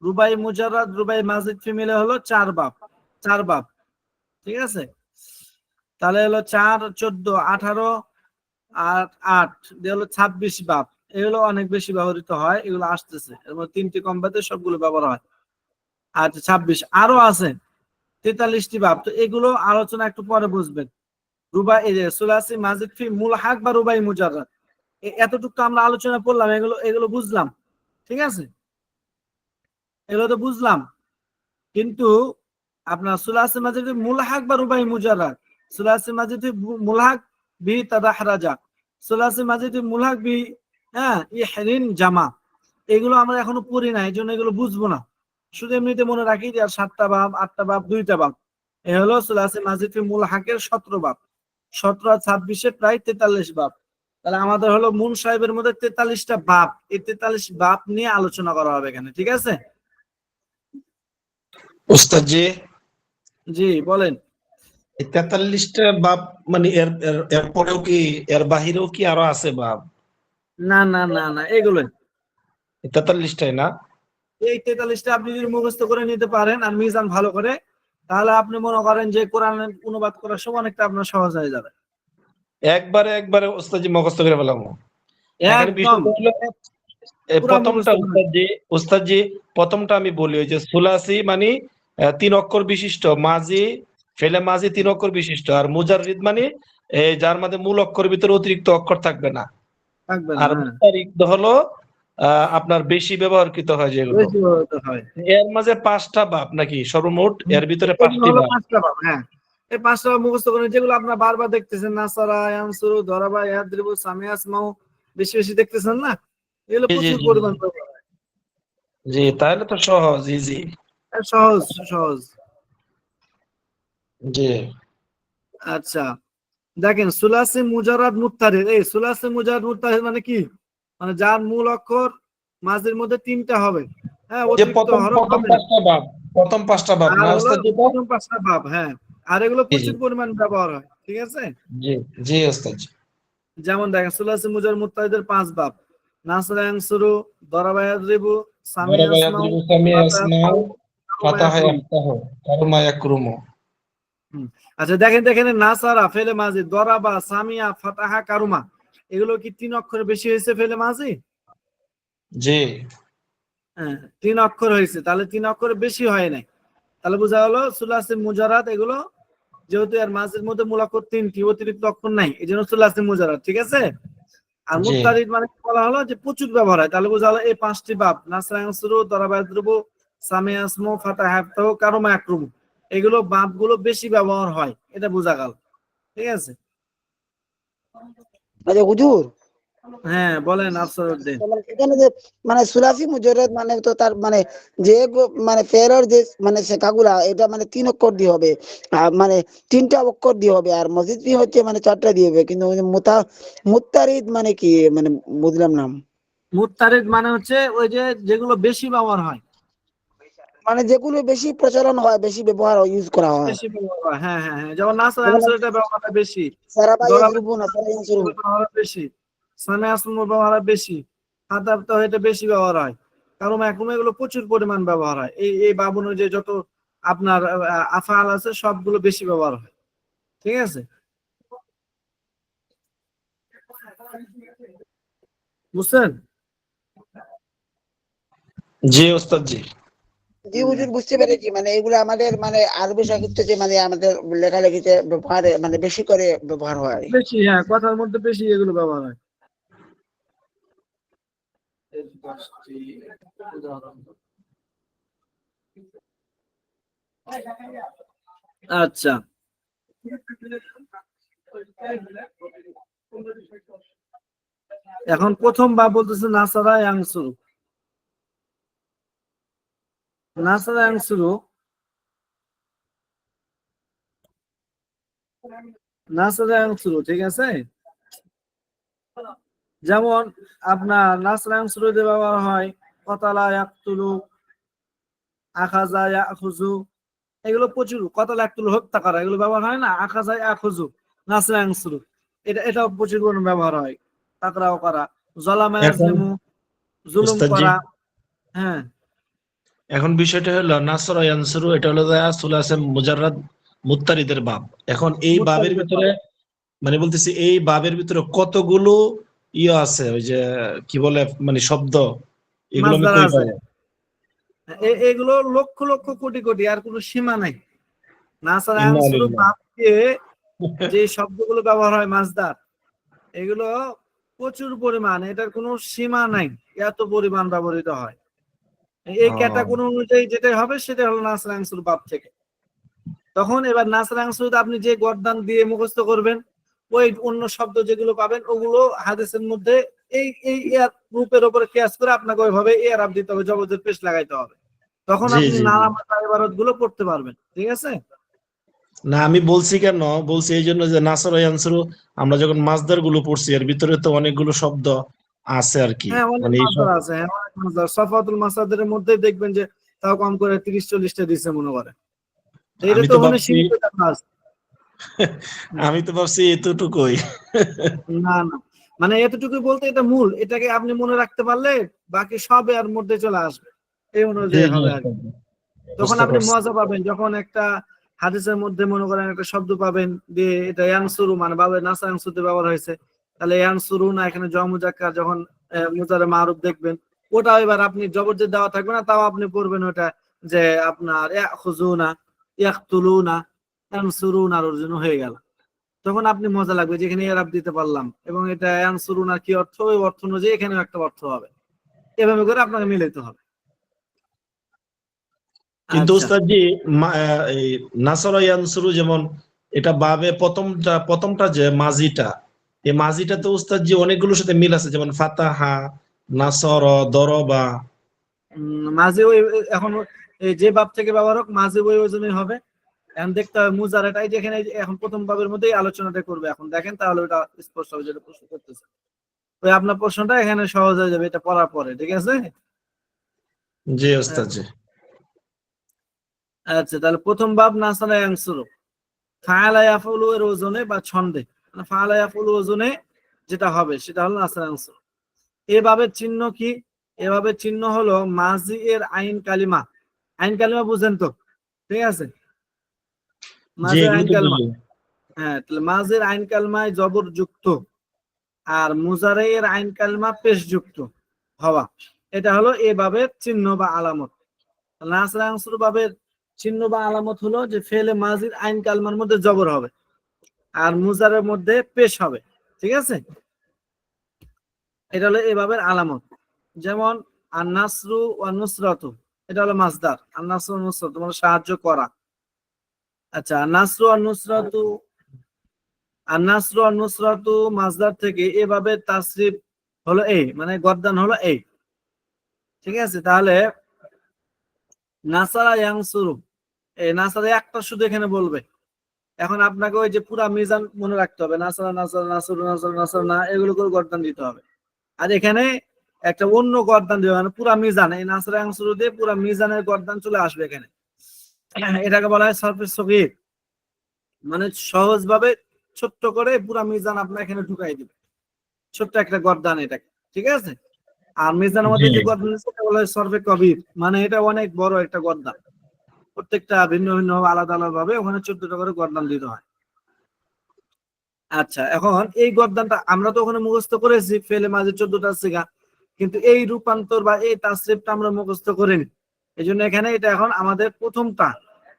রুবাই মুজাররাদ রুবাই মাজিদ ফি মিলে হলো 4 বাব, 4 বাব, ঠিক আছে। তাহলে হলো 4 14 18 আর 8 দিয়ে হলো 26 বাব। এগুলো অনেক বেশি ব্যবহৃত হয়, এগুলো আসতেছে, এর মধ্যে 3টি কম বাদে সবগুলো ব্যবহার হয়। আচ্ছা 26 আরো আছে 43টি বাব। তো এগুলো আলোচনা একটু পরে বুঝবেন। রুবাই এই যে সুলাসি মাজিদ ফি মুলহাক বা রুবাই মুজাররাদ, এতটুকু আমরা আলোচনা করলাম, এগুলো বুঝলাম, ঠিক আছে। এগুলো তো বুঝলাম, কিন্তু আপনার সুলাসি মাজিদ মুলহাক বা রুবাই মুজাররাদ, সুলাসি মাজিদ মুলহাক বি তাদাহরাজা, সুলাসি মাজিদ মুলহাক বি ইহরিন জামা, এগুলো আমরা এখনো পড়ি না, এই জন্য এগুলো বুঝবো না। শুধু এমনিতে মনে রাখি যে আর 7টা বাব, 8টা বাব, 2টা বাব। এ হলো সুলাসি মাজিদ মুলহাকের 17 বাব। 17 আর 26 প্রায় 43 বাব। তাহলে আমাদের হলো মুন সাহেবের মধ্যে 43টা বাব। এই 43 বাব নিয়ে আলোচনা করা হবে এখানে, ঠিক আছে। উস্তাদ জি, জি বলেন। এই 43টা বাব মানে এর পরেও কি, এর বাহিরেও কি আরো আছে বাব? না না না না, এগুলোই 43টাই না? এই 43টা আপনি যদি মুখস্থ করে নিতে পারেন আর মিজান ভালো করে, তাহলে আপনি মনে করেন যে কোরআন অনুবাদ করার সময় অনেকটা আপনার সহজ হয়ে যাবে। একবারে উস্তাদ জি মুখস্থ করে ফেলাম। এখানে একদম বিষয়টা হলো পুরা প্রথমটা মুখস্থ করে। উস্তাদ জি প্রথমটা আমি বলি, ওই যে সুলাসি মানে 3 অক্ষর বিশিষ্ট, মাজি ফেলে মাজি 3 অক্ষর বিশিষ্ট, আর মুজাররিদ মানে যার মধ্যে মূল অক্ষর ভিতরে অতিরিক্ত অক্ষর থাকবে না। থাকবে না, আর হ্যাঁ মুতারিদ হলো আপনার বেশি ব্যবহৃত হয় যেগুলো। বেশি ব্যবহৃত হয়। এর মাঝে 5টা বাব নাকি সর্বমোট, এর ভিতরে এগুলো 5টি হলো বাব। 5টা বাব, হ্যাঁ। এই 5টা বাব মুখস্থ করে, যেগুলো আপনারা বারবার দেখতেছেন, নাসারা ইয়ানসুরু দরাবা ইয়াদরিবু সামিয়া আসমাউ, বেশি বেশি দেখতেছেন না, এগুলো জি জি প্রচুর জি পরিমাণ ব্যবহার হয়। জি, তাহলে তো সহজ, ইজি। সহজ সহজ। জি আচ্ছা দেখেন, সুলাসি মুজাররাদ মুত্তারিদ, এই সুলাসি মুজাররাদ মুত্তারিদ মানে কি, মানে যার মূল অক্ষর মাঝের মধ্যে 3টা হবে, হ্যাঁ, যে অতিরিক্ত প্রথম হরফ প্রথম হবে না। 5টা বাব, প্রথম 5টা বাব আর না হলো ওস্তাদ যেটা? প্রথম 5টা বাব, হ্যাঁ। আর এগুলো জি জি প্রচুর পরিমাণ ব্যবহার হয়, ঠিক আছে। জি জি ওস্তাদ জি। যেমন দেখেন সুলাসি মুজার মুত্তারিদের 5 বাব: নাসরা ইয়ানসুরু, দরাবা ইয়াদরিবু, সামিয়া দরাবা আসমাউ, ইয়াদরিবু সামিয়া ফাতা ইয়াসমাউ, ইয়াফতাহু, কারুমা ফাতাহা ইয়াকরুম। ইয়াফতাহু, কারমা ইয়াকরুমু। হুম। আচ্ছা দেখেন দেখেন, নাসারা ফেলে মাঝি, দরাবা সামিয়া ফাতাহা কারুমা, এগুলো কি 3 অক্ষরে বেশি হয়েছে ফেলে মাঝি? জি হ্যাঁ 3 অক্ষর হয়েছে, তাহলে 3 অক্ষরে বেশি হয় নাই। তাহলে বোঝা গেল সুলাসি মুজারাদ এগুলো যেহেতু এর মাঝের মধ্যে মূল অক্ষর 3টি, অতিরিক্ত অক্ষর নাই, এই জন্য সুলাসি মুজারাদ, ঠিক আছে। আর জি মুত্তারিদ মানে বলা হলো যে প্রচুর ব্যবহার হয়, তাহলে বোঝা গেল এই 5টি বাব: নাসরা ইয়ানসুরু, দরাবা ইয়াদরিবু, সামিয়া ইয়াসমু, ফাতাহা ইয়াফতাহু, কারুমা ইয়াকরুমু, এগুলো বাবগুলো বেশি ব্যবহার হয়, এটা বোঝা গেল, ঠিক আছে। আচ্ছা হুজুর, হ্যাঁ বলেন আফসরউদ্দিন। মানে এখানে যে মানে সুলাসি মুজাররদ মানে তো তার মানে যে মানে ফেরর যে মানে শেখাগুলা এটা মানে 3 অক্ষর দিয়ে হবে, মানে 3টা অক্ষর দিয়ে হবে, আর মসজিদ ফি হচ্ছে মানে 4টা দিয়ে হবে, কিন্তু ওই যে মুত্তারিদ মানে কি মানে বুঝলাম না। মুত্তারিদ মানে হচ্ছে ওই যে যেগুলো বেশি ব্যবহার হয়, মানে যেগুলো বেশি প্রচলন হয়, বেশি ব্যবহার ইউজ করা হয়, বেশি ব্যবহার হয়, হ্যাঁ হ্যাঁ হ্যাঁ, যেমন নাসরা যেমন ইয়ানসুরু এটা ব্যবহার হয় বেশি, সারাবা দরাবা ইয়াজরুবু নাসারা ইয়ানসুরু। ব্যবহার হয় বেশি, সামিয়া ইয়াসমু ব্যবহার হয় বেশি, ফাতাহা ইয়াফতাহু এটা বেশি ব্যবহার হয়, কারুমা ইয়াকরুমু এগুলো প্রচুর পরিমাণ ব্যবহার হয়। এই বাব অনুযায়ী যত আপনার আফআল আছে সবগুলো বেশি ব্যবহার হয়, ঠিক আছে। বুঝছেন? জি ওস্তাদ জি। জি হুজুর বুঝতে পেরেছি, মানে এগুলো আমাদের মানে আরবি সাহিত্যে যে মানে আমাদের লেখালেখিতে ব্যবহারে মানে বেশি করে ব্যবহার হয়। বেশি, হ্যাঁ কথার মধ্যে বেশি এগুলো ব্যবহার হয়। এর 10টি উদাহরণ। আচ্ছা, এখন প্রথম বাব বলতেছে নাসারা ইয়ানসুরু। নাসারা ইয়ানসুরু, নাসারা ইয়ানসুরু, ঠিক আছে। যেমন আপনার নাসরা ইয়ানসুরু দিয়ে ব্যবহার হয় কতালা ইয়াকতুলু, আখাযা ইয়াখুযু, এগুলো প্রচুর। কতালা ইয়াকতুলু হত্যা করা, এগুলো ব্যবহার হয় না। আখাযা ইয়াখুযু, নাসরা ইয়ানসুরু, এটাও প্রচুর পরিমাণে ব্যবহার হয়। তাকরাও করা, যালামা এখন ইয়াজলিমু, জুলুম উস্তাদজি, করা। হ্যাঁ, এখন বিষয়টা হলো নাসরা ইয়ানসুরু, এটা হলো সুলাসে মুজাররাদ মুত্তারিদের বাব। এখন এই বাবের মুত্তারিদের ভিতরে মানে বলতেছি এই বাবের ভিতরে কতগুলো ইয়ে আছে, ওই যে কি বলে মানে শব্দ, এগুলো আমি মাসদার কই আছে। পাবো? এগুলো লক্ষ লক্ষ কোটি কোটি, আর কোনো সীমা নাই। নাসারা ইন্না ইয়ানসুরু লিল্লাহ। বাবকে যে শব্দগুলো ব্যবহার হয় মাসদার, এগুলো প্রচুর পরিমাণ, এটার কোনো সীমা নাই, এত পরিমাণ ব্যবহৃত হয়। এই ক্যাটাগরি অনুযায়ী যেটাই হবে সেটাই হলো নাসরা ইয়ানসুরু বাব থেকে। তখন এবার নাসরা ইয়ানসুরুতে আপনি যে গর্দান দিয়ে মুখস্থ করবেন, ওই অন্য শব্দ যেগুলো পাবেন ওগুলো হাদিসের মধ্যে এই এই এর রূপের উপরে কিয়াস করে আপনাকে ওইভাবে এরাব দিতে হবে, জবরের পেশ লাগাইতে হবে। তখন জি আপনি জি জি। নারামাতা ইবারত গুলো পড়তে পারবেন, ঠিক আছে। না আমি বলছি কেন, বলছি এই জন্য যে নাসরা ইয়ানসুরু আমরা যখন মাসদার গুলো পড়ছি এর ভিতরে তো অনেকগুলো শব্দ আছে আর কি, হ্যাঁ, অনেক মানে এই মাসদার আছে। হ্যাঁ, অনেক মাসদার। সফাতুল মাসাদের মধ্যে দেখবেন যে তাও কম করে 30-40টা দিচ্ছে মনে করে। এটা আমি তো তো ওখানে ভাবছি সীমিত কাজ। আমি তো ভাবছি এতটুকুই। না না, মানে এতটুকু বলতে এটা মূল, এটাকে আপনি মনে রাখতে পারলে বাকি সব এর মধ্যে চলে আসবে, এই জি অনুযায়ী জি হবে আর কি। উস্তাদ, তখন বুঝতে আপনি পারছি। মজা পাবেন যখন একটা হাদিসের মধ্যে মনে করেন একটা শব্দ পাবেন যে এটা ইয়ানসুরু, মানে বাবে নাসা ইয়ানসুরুতে ব্যবহার হয়েছে, তাহলে ইয়ানসুরু না, এখানে জ মুজাক্কার যখন মুজারে মারুফ দেখবেন, ওটা এবার আপনি জবরজের দেওয়া থাকবে না, তাও আপনি পড়বেন ওটা যে আপনার ইয়াখুজুনা, ইয়াকতুলুনা, ইয়ানসুরুনার অর্জন হয়ে গেল। তখন আপনি মজা লাগবে যে এখানে এরাব দিতে পারলাম, এবং এটা ইয়ানসুরুনার কি অর্থ, ওই অর্থ অনুযায়ী এখানেও একটা অর্থ হবে। এভাবে করে আপনাকে মিলাইতে হবে। কিন্তু আচ্ছা, উস্তাদজি এই নাসরা ইয়ানসুরু যেমন এটা বাবে প্রথমটা যে মাজিটা, এই মাজিটা তো উস্তাদজি অনেকগুলোর সাথে মিল আছে, যেমন ফাতাহা, নাসর, দরবা। মাঝে ওই এখন এই যে বাব থেকে ব্যবহার হোক মাঝে ওই ওজনই হবে। এখন দেখতে হবে মুজারাটাই যেখানে এখন প্রথম বাবের মধ্যেই আলোচনাটা করবে, এখন দেখেন তাহলে ওটা স্পষ্ট হবে যেটা প্রশ্ন করতেছে। ওই আপনার প্রশ্নটা এখানে সহজ হয়ে যাবে এটা পড়ার পরে, ঠিক আছে। জি উস্তাদজি। আচ্ছা, তাহলে প্রথম বাব নাসারা ইয়ানসুরু, ফাআলা ইয়াফউলু এর ওজনে বা ছন্দে, মানে ফাআলা ইয়াফউলু ওজনে যেটা হবে সেটা হলো নাসারা ইয়ানসুরু। এই বাবের চিহ্ন কি? এভাবে চিহ্ন হলো মাজি এর আইন কালিমা। আইন কালিমা বুঝেন তো, ঠিক আছে। জি মাঝের এগুলো আইন তো কালমা, বুঝি। হ্যাঁ, তাহলে মাঝের আইন কালমায় জবর যুক্ত, আর মুজারের আইন কালমা পেশ যুক্ত হওয়া, এটা হলো এ বাবের চিহ্ন বা আলামত। নাসরা ইয়ানসুরু বাবের চিহ্ন বা আলামত হলো যে ফেলে মাজির আইন কালমার মধ্যে জবর হবে আর মুজারের মধ্যে পেশ হবে, ঠিক আছে। এটা হলো এ বাবের আলামত। যেমন আন-নাসরু ওয়া নুসরাতু, এটা হলো মাসদার। আন-নাসরু ওয়া নুসরাতু মানে সাহায্য করা। আচ্ছা, নাসরু আর নুসরাতু, আর নাসরু আর নুসরাতু মাসদার থেকে এভাবে তাসরিফ হলো এই, মানে গর্দান হলো এই, ঠিক আছে। তাহলে নাসারা ইয়ানসুরু, এই নাসারা একটা শুধু এখানে বলবে। এখন আপনাকে ওই যে পুরা মিজান মনে রাখতে হবে, নাসারা নাসারা নাসরু নাসারা নাসারা না, এগুলো করে গর্দান দিতে হবে। আর এখানে একটা অন্য গর্দান দিবে, মানে পুরা মিজান, এই নাসারা ইয়ানসুরু দিয়ে পুরা মিজানের গর্দান চলে আসবে এখানে। এটাকে বলা হয় সরফে সগীর, মানে সহজভাবে ছোট্ট করে পুরা মিজান আপনার এখানে ঢুকাই দিবে, ছোট্ট একটা গর্দান এটাকে, ঠিক আছে। আর মিজানের জি মধ্যে যে গর্দান আছে এটা বলা হয় সরফে কবির, মানে এটা অনেক বড় একটা গর্দান। প্রত্যেকটা ভিন্ন ভিন্ন ভাবে আলাদা আলাদা ভাবে ওখানে 14টা করে গর্দান দিতে হয়। আচ্ছা, এখন এই গর্দানটা আমরা তো ওখানে মুখস্থ করেছি ফেলে মাঝে 14টা সিগা, কিন্তু এই রূপান্তর বা এই তাসরিফটা আমরা মুখস্থ করিনি। এই জন্য এখানে এটা এখন আমাদের প্রথমটা,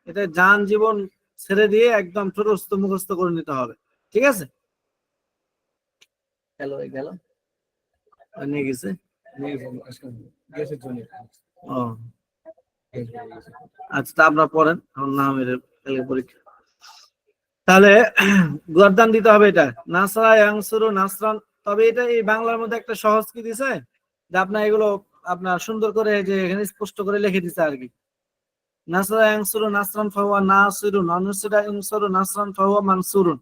এটা জান জীবন ছেড়ে দিয়ে একদম ছোটস্থ মুখস্থ করে নিতে হবে, ঠিক আছে। গেল নিয়ে গেছে ও আচ্ছা, তা আপনারা পড়েন, এখন নামের পরীক্ষা। তাহলে গর্দান দিতে হবে এটা, নাসরা ইয়ানসুরু নাসরান। তবে এটা এই বাংলার মধ্যে একটা সহজ কি দিছে, যে আপনার এগুলো আপনার সুন্দর করে যে এখানে স্পষ্ট করে লিখে দিছে আর কি। নাসরা ইয়ানসুরু নাসরান ফাহুয়া নাসিরুন, অনুসরা ইয়ানসুরু নাসরান ফাহুয়া মানসুরুন।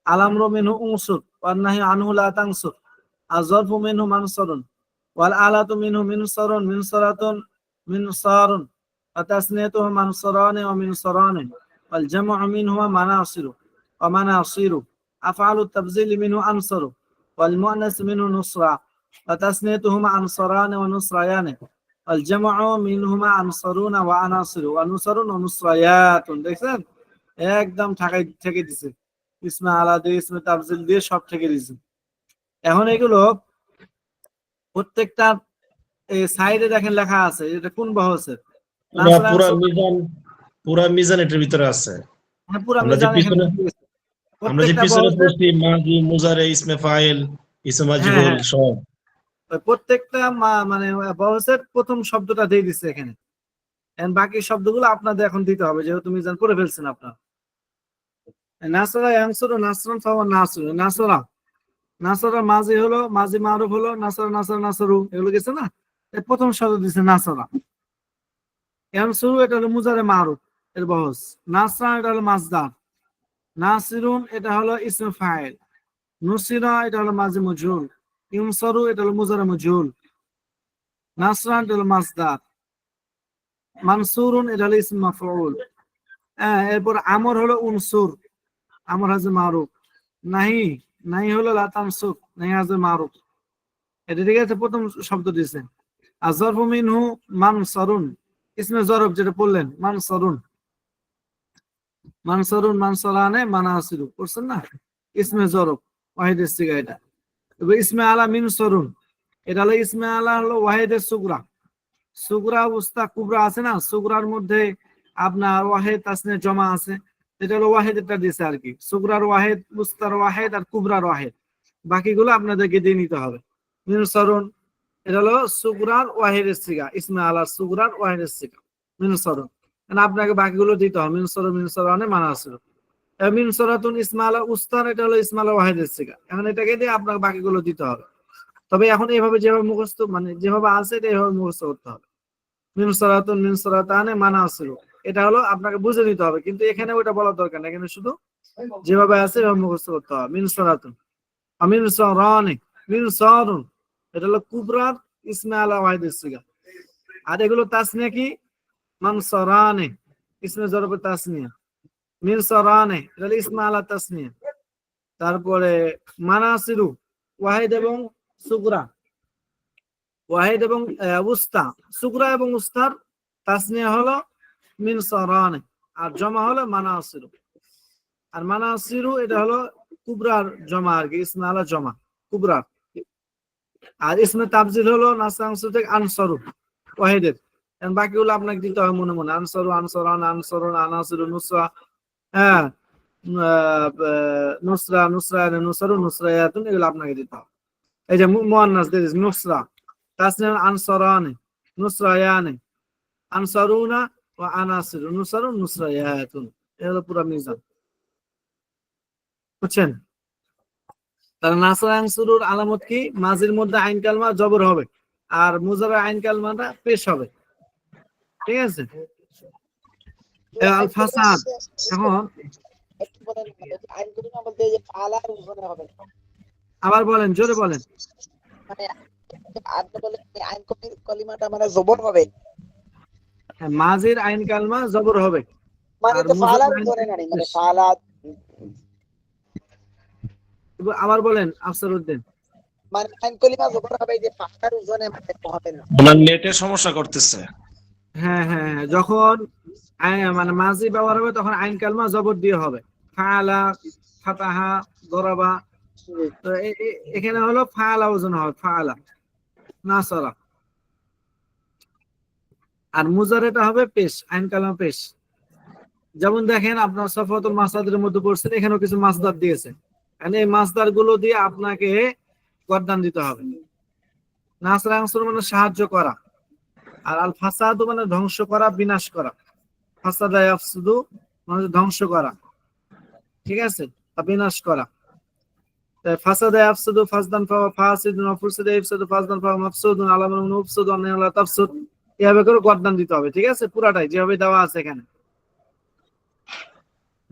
আল-আমরু মিনহু উনসুর ওয়ান নাহয়ু আনহু লা তানসুর। আয-যারফু মিনহু মানসুরুন ওয়াল আলাতু মিনহু মিনসারুন মিনসারাতুন মিনসারুন ওয়া তাসনিয়াতুহু মানসারানি ওয়া মিনসারানি ওয়াল জাম'ু মিনহুমা মানাসিরু ওয়া মানাসিরু। আফআলু তাবযিল মিনহু আনসারু ওয়াল মুআন্নাস মিনহু নুসরা ওয়া তাসনিয়াতুহুমা আনসারানি ওয়া নুসরায়ানি ওয়াল জাম'ু মিনহুমা আনসারুনা ওয়া আনাসিরু ওয়া নুসারুন ওয়া নুসরায়াতুন। দেখছেন, একদম ঠেকে দিছে, ইসমে আলা দিয়ে ইসমে তাফজিল দিয়ে সব থেকে দিয়েছে। এখন এগুলো প্রত্যেকটা এই সাইডে দেখেন লেখা আছে, এটা কোন বহসের। পুরা মিজান এটার ভিতরে আছে। হ্যাঁ, পুরো আমরা যে মিজান এখানে পিছনে দিয়ে দিয়েছে। আমরা যে প্রত্যেকটা পিছনে বহসের, পড়ছি মাজি মুজারে ইসমে ফাইল ইসমে হ্যাঁ মাজহুল হ্যাঁ, সব। ওই প্রত্যেকটা মানে বহসের প্রথম শব্দটা দিয়ে দিচ্ছে এখানে। এখন বাকি শব্দগুলো আপনাদের এখন দিতে হবে, যেহেতু মিজান করে ফেলছেন আপনারা। নাসরা ইয়ানসুরু নাসরান ফাহুয়া নাসিরু। নাসরা, নাসরা মাজি হলো, মাজি মারুফ হলো, নাসরা নাসরা নাসরু এগুলো গেছে না, এর প্রথম শব্দ দিছে নাসরা। ইয়ানসুরু এটা হলো মুজারে মারুফ এর বহস। নাসরা এটা হলো মাজদার। নাসিরুন এটা হলো ইসমে ফাইল। নুসিরা এটা হলো মাজি মজহুল। ইনসারু এটা হলো মুজারে মজহুল। নাসরান এটা হলো মাজদার। মানসুরুন এটা হলো ইসম মাফউল। হ্যাঁ, এরপর আমর হলো উনসুর, আমর হাজে মারুফ। নাহি, নাহি হলো লা তানসুর, নাহি হাজে মারুফ। এটা ঠিক আছে, প্রথম শব্দ দিয়েছে। আর যরফু মিনহু মানসারুন, ইসমে জরব যেটা বললেন, মানসারুন। মানসারুন মানসারানে মানাসিরু করছেন না, ইসমে জরব ওয়াহিদের সিগা এটা। এবার ইসমে আলা মিনসারুন, এটা হলো ইসমে আলা হলো ওয়াহিদের সুগরা। সুগরা উস্তা কুবরা আছে না, সুগরার মধ্যে আপনার ওয়াহিদ তাসনিয়া জমা আছে, এটা হলো ওয়াহিদটা দিয়েছে আর কি। সুগরার ওয়াহিদ, উস্তার ওয়াহিদ আর কুবরার ওয়াহিদ, বাকিগুলো আপনাদেরকে দিয়ে নিতে হবে। মিনসারুন এটা হলো সুগরার ওয়াহিদের সিগা, ইসমে আলা সুগরার ওয়াহিদের সিগা মিনসারুন। আপনাকে বাকিগুলো দিতে হবে। মিনসারুন মিনসারানে মানাসিরু। মিনসারাতুন ইসমে আলা উস্তার, এটা হলো ইসমে আলা ওয়াহিদের সিগা। এখন এটাকে দিয়ে আপনাকে বাকিগুলো দিতে হবে। তবে এখন এইভাবে যেভাবে মুখস্থ, মানে যেভাবে আছে এটা এইভাবে মুখস্থ করতে হবে। মিনসারাতুন মিনসারাতানে মানাসিরু, এটা হলো আপনাকে বুঝে নিতে হবে, কিন্তু এখানে ওটা বলার দরকার নেই, এখানে শুধু যেভাবে আছে এভাবে মুখস্থ করতে হবে। মিনসারাতুন মিনসারানি মিনসারুন, এটা হলো কুবরার ইসমে আলা ওয়াহিদের সিগা। আর এগুলো তাসনিয়া কি, মানসারানে ইসমে জরবে তাসনিয়া। মিনসারানে এটা হলো ইসমে আলা তাসনিয়া। তারপরে মানাসিরু ওয়াহিদ এবং সুগরা, ওয়াহিদ এবং উস্তা। সুগরা এবং উস্তার তাসনিয়া হলো মিনসারানে, আর জমা হলো মানাসিরু। আর মানাসিরু এটা হলো কুবরার জমা আর কি, ইসমে আলা জমা কুবরার। আর ইসমে তাবজিল হলো নাসরাংসু থেকে আনসারু ওয়াহিদের। এখন বাকিগুলো আপনাকে দিতে হবে মনে মনে। আনসারু আনসারান আনসারুন আনাসিরু নুসরা, হ্যাঁ নুসরা নুসরায়ান নুসরু নুসরায়াতুন, এগুলো আপনাকে দিতে হবে। এই যে মুআন্নাস দিস নুসরা তাসনিয়া আনসারানি নুসরায়ানি আনসারুনা ওয়া আনাসিরু নুসরু নুসরায়াতুন, এটা হলো পুরো মিজান। বুঝছেন? তাহলে নাসরা আনসুরুর আলামত কি, মাজির মধ্যে আইন কালমা জবর হবে আর মুজারে আইন কালমাটা পেশ হবে। ঠিক আছে? আল ফাসাদ, এখন আবার বলেন, জোরে বলেন। মাজির আইন কালমা জবর হবে, আবার বলেন আফসার উদ্দিন। ওনার নেটের সমস্যা করতেছে। হ্যাঁ হ্যাঁ, যখন মানে মাজি ব্যবহার হবে তখন আইন কালমা জবর দিয়ে হবে। ফাআলা, ফাতাহা, দরাবা। তো এখানে হলো ফাআলা ওজন হবে, ফাআলা নাসরা। আর মুজারেটা হবে পেশ, আইন কালমা পেশ। যেমন দেখেন আপনার সফাতুল মাসদারের মধ্যে পড়ছেন, এখানেও কিছু মাসদার দিয়েছে, এই মাসদার গুলো দিয়ে আপনাকে গর্দান দিতে হবে। নাসরা আনসুর মানে সাহায্য করা, আর আল ফাসাদু মানে ধ্বংস করা, বিনাশ করা। ফাসাদা ইয়াফসুদু মানে ধ্বংস করা, ঠিক আছে, বা বিনাশ করা। ফাসাদা ইয়াফসুদু ফাসদান ফাওয়া ফাসিদুন ওয়া ফুসিদা ইয়াফসুদু ফাসদান ফাওয়া মাফসুদুন আলামান মুফসিদু আন লা তাফসুদ, এভাবে করে গর্দান দিতে হবে, ঠিক আছে, পুরাটাই যেভাবে দেওয়া আছে এখানে।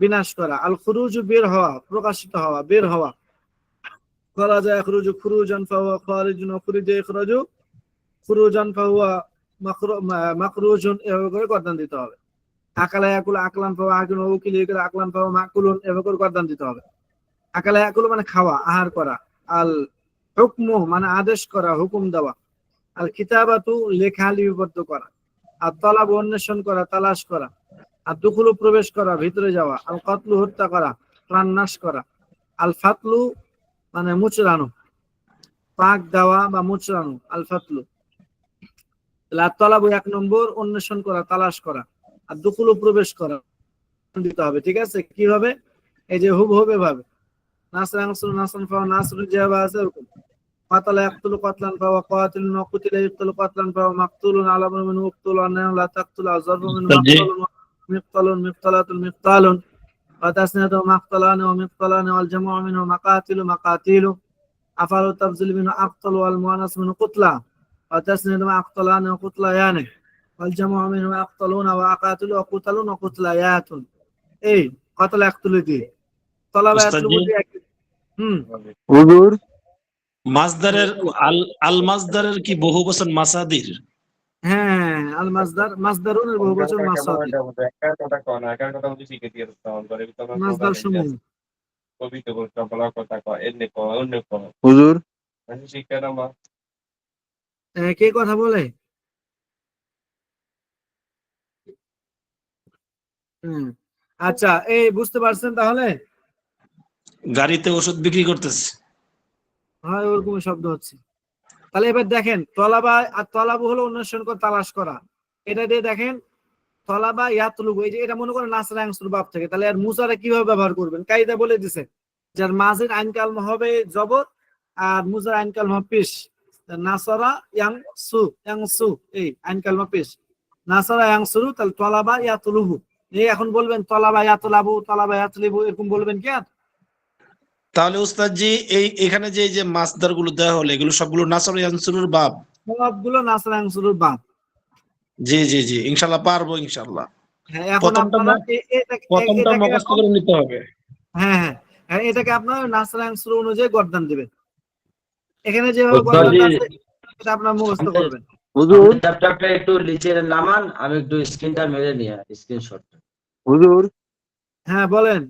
বিনাশ করা। আল খুরুজু বের হওয়া, প্রকাশিত হওয়া, বের হওয়া। খরাজা ইয়াখরুজু খুরুজান ফাহুয়া খারিজুন ওয়া খুরিজা ইয়াখরুজু খুরুজান ফাহুয়া মাখরুজুন, এভাবে করে গর্দান দিতে হবে। আকালা ইয়াকুল আকলান ফাহুয়া আকিলুন ওয়া উকিলা ইয়াকুল আকলান ফাহুয়া মাকুলুন, এভাবে করে গর্দান দিতে হবে। আকালা ইয়াকুল মানে খাওয়া, আহার করা। আল হুকমু মানে আদেশ করা, হুকুম দেওয়া। আল কিতাবাতু লেখা, লিপিবদ্ধ করা। আর তলাব অন্বেষণ করা, তালাশ করা। আর দুখুলু প্রবেশ করা, ভিতরে যাওয়া। আল কাতলু হত্যা করা, প্রাণ নাশ করা। আল ফাতলু মানে মুচড়ানো, পাক দেওয়া বা মুচড়ানো, আল ফাতলু। তলাবু 1 নম্বর, অন্বেষণ করা, তালাশ করা। আর দুখুলু প্রবেশ করা দিতে হবে, ঠিক আছে। কিভাবে? এই যে হুবহুবে ভাবে নাসরান ফাওয়া নাসরুন, যেভাবে আছে ওরকম। কাতালা ইয়াকতুলু কাতলান ফাওয়া কাতিলুন ওয়া কুতিলা ইয়াকতুলু কাতলান ফাওয়া মাকতুলুন আলামান মিন উকতুলু আন্না লা তাকতুলু আযরফু মিন মাকতুলুন মিকতালুন মিকতালাতুন মিকতালুন ওয়া তাসনিয়াতু মাকতালান ওয়া মিকতালান ওয়াল জামউ মিনহু মাকাতিলু মাকাতিলু আফালু তাফজিল মিনহু আকতালু ওয়াল মুআন্নাস মিনহু কুতলা ওয়া তাসনিয়াতু মাকতালান ওয়া কুতলায়ানি ওয়াল জামউ মিনহু আকতালুন ওয়া আকাতিলু ওয়া কুতালুন ওয়া কুতলায়াতুন। এই কাতালা ইয়াকতুলু দিয়ে তলাবা ইয়াকতুলু দিয়ে হুজুর মাসদারের আল মাসদারের কি বহু বচন মাসাদির? হ্যাঁ, আল মাসদার, মাসদারুনের বহুবচন মাসাদির, মাসদার সমূহ। হুজুর কে কথা বলে? আচ্ছা, এই বুঝতে পারছেন তাহলে? গাড়িতে ওষুধ বিক্রি করতেছে। হয় ওরকম শব্দ হচ্ছে। তাহলে এবার দেখেন, তলাবা আর তলাবু হলো অন্বেষণ করা, তালাশ করা। এটা দিয়ে দেখেন তলাবা ইয়াতলুবু, এই যে এটা মনে করেন নাসরা আংসুর বাপ থেকে, তাহলে আর মুসারা কিভাবে ব্যবহার করবেন? কায়দা বলে দিছে, যার মাঝের আইন কালমা হবে জবর আর মুজার আইন কালমা পেশ। নাসারা ইয়াংসু, ইয়াংসু এই আইন কালমা পেশ। নাসারা ইয়াংসুরু, তাহলে তলাবা ইয়াতলুবু। এই এখন বলবেন তলাবা ইয়াতলাবু, তলাবা ইয়াতলিবু, এরকম বলবেন কি আর? তাহলে উস্তাদজি এখানে যে মাসদার গুলো দেওয়া হলো, এগুলো সবগুলো নাসর ইয়ানসুরুর বাব? সবগুলো নাসরা আংসুরুর বাপ। জি জি জি, ইনশাআল্লাহ পারবো, ইনশাআল্লাহ। হ্যাঁ, এখন আপনারা প্রথমটা মুখস্থ করে নিতে হবে। হ্যাঁ, এটাকে আপনার নাসরা আংসুর অনুযায়ী গর্দান দিবেন। এখানে যেভাবে গর্দানটা আছে এটা আপনারা মুখস্থ করবেন। হুজুর ল্যাপটপটা একটু নিচে নামান, আমি একটু স্ক্রিনটা মেরে নিই, স্ক্রিনশটটা। হুজুর হ্যাঁ বলেন।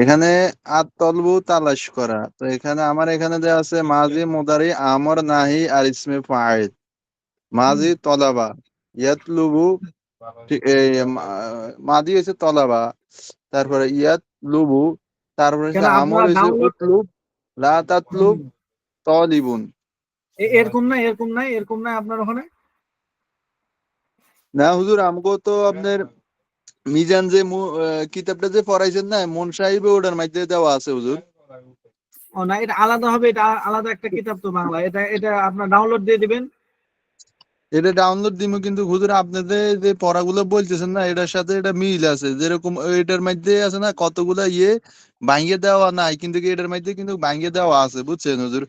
এখানে আত-তলবু তালাশ করা, তো এখানে আমার এখানে দেওয়া আছে মাজি মুদারি আমর নাহি আর ইসমে ফাইল। মাজি তলাবা, ইয়াতলুবু, মাদি হচ্ছে তলাবা, তারপরে ইয়াতলুবু, তারপরে কেন হচ্ছে আমর আপনারা হচ্ছে ডাউনলোড উতলুব, লা তাতলুব, তলিবুন। এরকম নাই আপনার ওখানে? না হুজুর, আমগো তো আপনার মিজান যে কিতাবটা যে পড়াইছেন না মন সাহিবে, ওটার মধ্যে দেওয়া আছে হুজুর। ও না, এটা আলাদা হবে, এটা আলাদা একটা কিতাব তো বাংলা। এটা আপনার ডাউনলোড দিয়ে দিবেন। এটা ডাউনলোড দিমু, কিন্তু হুজুর আপনাদের যে পড়াগুলো বলতেছেন না এটার সাথে এটা মিল আছে। যেরকম এটার মধ্যে আছে না কতগুলা ভাঙিয়ে দেওয়া নাই, কিন্তু এটার মধ্যে কিন্তু ভাঙিয়ে দেওয়া আছে, বুঝছেন হুজুর?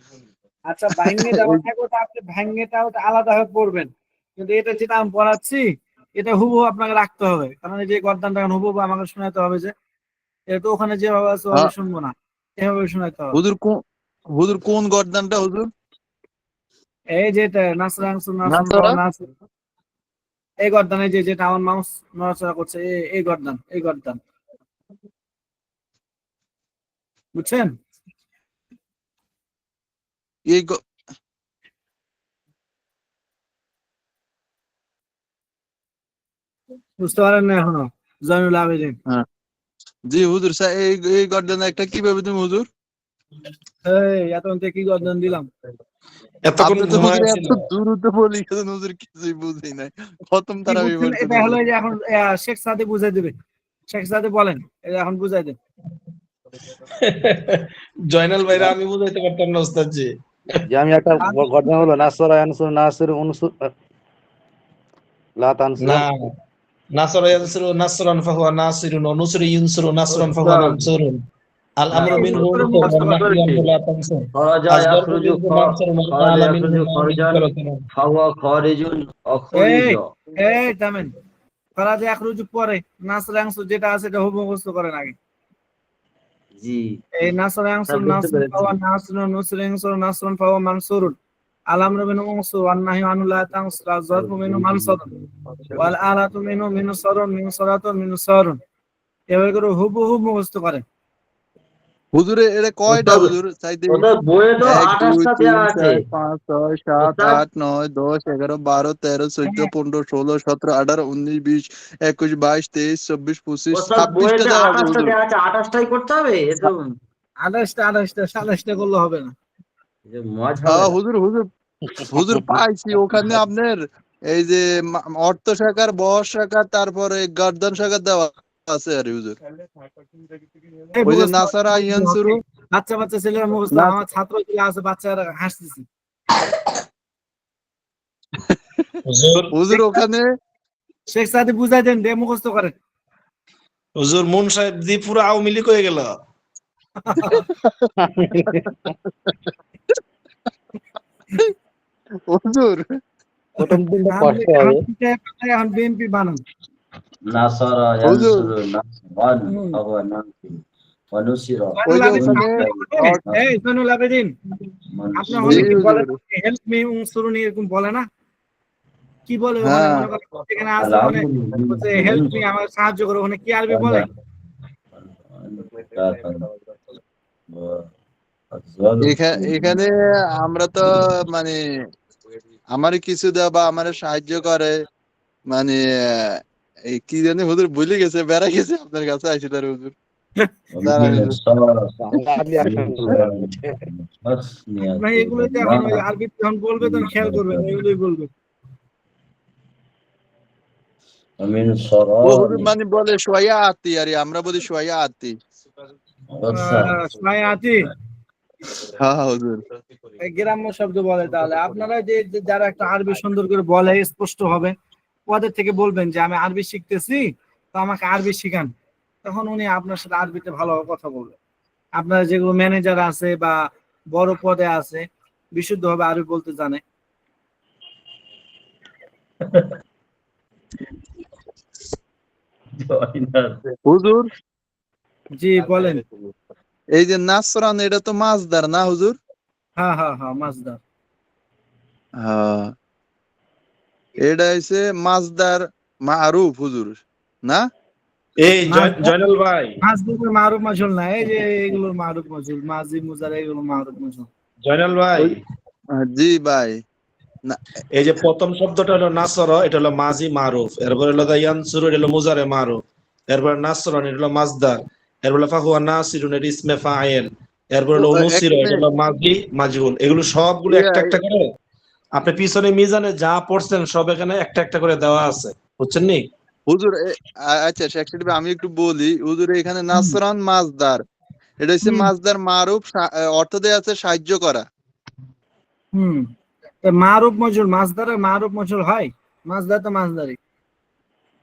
আচ্ছা, ভাঙে দেওয়া থাকবে তো আপনি ভাঙেটা ওটা আলাদা ভাবে পড়বেন, কিন্তু এটা যেটা আমি পড়াচ্ছি এটা হুবহু আপনাকে রাখতে হবে, কারণ এই যে গর্দানটা হুবহু আমাকে শোনাতে হবে। যে এটা তো ওখানে যেভাবে আছে ওভাবে শুনবো না, এভাবে শোনাতে হবে। হুজুর কোন গর্দানটা হুজুর? এই যেটা নাসরা আংসুর নাসর, এই গর্দান, এই যেটা আমার মাউস নড়াচড়া করছে, এই গর্দান, বুঝছেন? এই বুঝতে পারেন না এখনো? জয়নুল আবেদিন। জি হুজুর, এই গর্দান একটা কিভাবে তুমি হুজুর? এতক্ষণ থেকে কি গর্দান দিলাম? আপনি তো হুজুর এত দ্রুত বলি হুজুর, কিছুই বুঝি নাই। প্রথম তারা এটা হলো যে এখন শেখ সাদি বুঝাই দেবে। শেখ সাদি বলেন, এটা এখন বুঝাই দেন। জয়নাল ভাইরা আমি বুঝাইতে পারতাম না উস্তাদ জি। যে আমি একটা গর্দান হলো নাসরা ইয়ানসুর নাসির উনসুর লা তানসুর। না, নাসরা ইয়ানসুরু নাসরান ফাহুয়া নাসিরুন ওয়া নুসরি ইউনসুরু নাসরান ফাহুয়া মানসুরুন। আল আমরু না, মিনহু করে ওয়া মুখস্থ নাহয়ু করেন। আনহু লা তানসুর। খরাজা আযগারু ইয়াখরুজু মিনহু মানসুরুন ওয়া খরাজা আ'লা মিনহু ইয়াখরুজু মা খরজান মিনকালাতুন। ফাহুয়া খরিজুন এই অখরিজ। এই থামেন, ফরাজে এক রুজু পরে নাসরাংশ যেটা আছে এটা হুবহু মুখস্থ করেন আগে। জি এই নাসরাংশ তা বুঝতে নাসরুন পেরেছি। ফাওয়া নাসরুন নুসরিংশ নাসরুন ফাওয়া মানসুরুন। আল আমরু মিনহু মানসুর ওয়ান নাহয়ু আনহু লা তানসুর। আয-যারফু মিনহু মানসুরুন ওয়াল আলাতু মিনহু মিনসারুন মিনসারাতুন মিনসারুন। এভাবে করে হুবহু মুখস্থ করেন। হুজুরে এটা কয়টা ওস্তাদ হুজুর চাইতে? ওদের বইয়ে তো 1 2 28টা 3 দেওয়া আছে 4 5 6 7 ওস্তাদ। 8 9 10 11 12 13 14 15 16 17 18 19 20 21 22 23 24 25 ওস্তাদ 26টা বইয়েতে দেওয়া আছে 28টা হুজুর। দেওয়া আছে, 28টাই করতে হবে? এ তো 28টা করলে হবে না। মজা হবে না। হুজুর হুজুর হুজুর পাইছি ওখানে আপনার এই যে অর্থ শাখার বহর শাখা তারপরে গর্দন শাখা দেওয়া আছে আর হুজুর। এই ওই যে মুখস্থ নাসারা ইয়ানসুরু বাচ্চা বাচ্চা ছেলেরা মুখস্থ, না আমার ছাত্র ছেলে আছে বাচ্চারা হাসতেছে। হুজুর হুজুর ওখানে শেখ সাদি বুঝাই দেন, দে মুখস্থ করেন। হুজুর মুন সাহেব জি পুরো আওয়ামী লীগ হয়ে গেল। হুজুর প্রথম দিনটা কষ্ট হবে। এখন বিএনপি বানান। নাসারা হুজুর ইয়ানসুরু নাসরান ফাহুয়া নাসির ওয়া নুসিরা ওই যে জয়নুল ওখানে আবেদিন, এই জয়নুল আবেদিন, আপনার জি হলে কি বলে হুজুর হেল্প মি উনসুরুনি এরকম বলে না? কি বলে ওখানে? হ্যাঁ মনে করেন এখানে আছে ওখানে হেল্প মি, আমার সাহায্য করো, ওখানে কি আরবি বলে? এখানে আমরা তো মানে আমারে কিছু দেওয়া বা আমারে সাহায্য করে মানে এই কি জানি হুজুর ভুলে গেছে, বেড়া গেছে আপনার কাছে আইছি তার হুজুর। দাঁড়ান হুজুর। বাংলা আমি এখন আপনার এগুলো তো এখন ওই আরবি যখন বলবে তখন খেয়াল করবেন, এগুলোই বলবে। ও হুজুর মানে বলে সোয়া আতি আরে আমরা বলি সোয়া আতি। আতি হ্যাঁ হুজুর। গ্রাম্য শব্দ বলে। তাহলে আপনারা যে যে যারা একটা আরবি সুন্দর করে বলে স্পষ্ট হবে, ওদের থেকে বলবেন যে আমি আরবি শিখতেছি, তো আমাকে আরবি শিখান। তখন উনি আপনার সাথে আরবিতে ভালোভাবে কথা বলবে। আপনার যেগুলো ম্যানেজার আছে বা বড় পদে আছে, বিশুদ্ধভাবে আরবি বলতে জানে। হুজুর জি বলেন। এই যে নাসরান এটা তো মাছদার না হুজুর? হ্যাঁ হ্যাঁ হ্যাঁ, মাজদার। হ্যাঁ এটা হইছে মাছদার মারুফ হুজুর না? এই জয়নাল ভাই, মাজদার মারুফ মাজহুল না, এই যে এগুলোর মারুফ মাজহুল, মাজি মুজারে এগুলো মারুফ মাজহুল। জয়নাল ভাই, জি ভাই না এই যে প্রথম শব্দটা হলো নাসরা, এটা হলো মাজি মারুফ। এরপর হলো ইয়ানসুরু, এটা হলো মুজারে মারুফ। এরপর নাসরান, এটা হলো মাজদার। এরপর হলো ফাহুয়া নাসিরুন, এটা ইসমে ফাইল। এরপর হলো এক নুসিরা, এটা মিনিট হলো মাজি মাজহুল। এগুলো সবগুলো একটা একটা করে আপনি পিছনে মিজানে যা পড়ছেন সব এখানে একটা একটা করে দেওয়া আছে, বুঝছেন নি? হুজুর আচ্ছা শেখ সাহেব আমি একটু বলি হুজুর এখানে নাসরান মাছদার এটা হচ্ছে মাছদার মারুফ অর্থ দেয়া আছে সাহায্য করা। মারুফ মাজহুল, মাজদারে মারুফ মাজহুল হয়, মাজদার তো মাজদারি।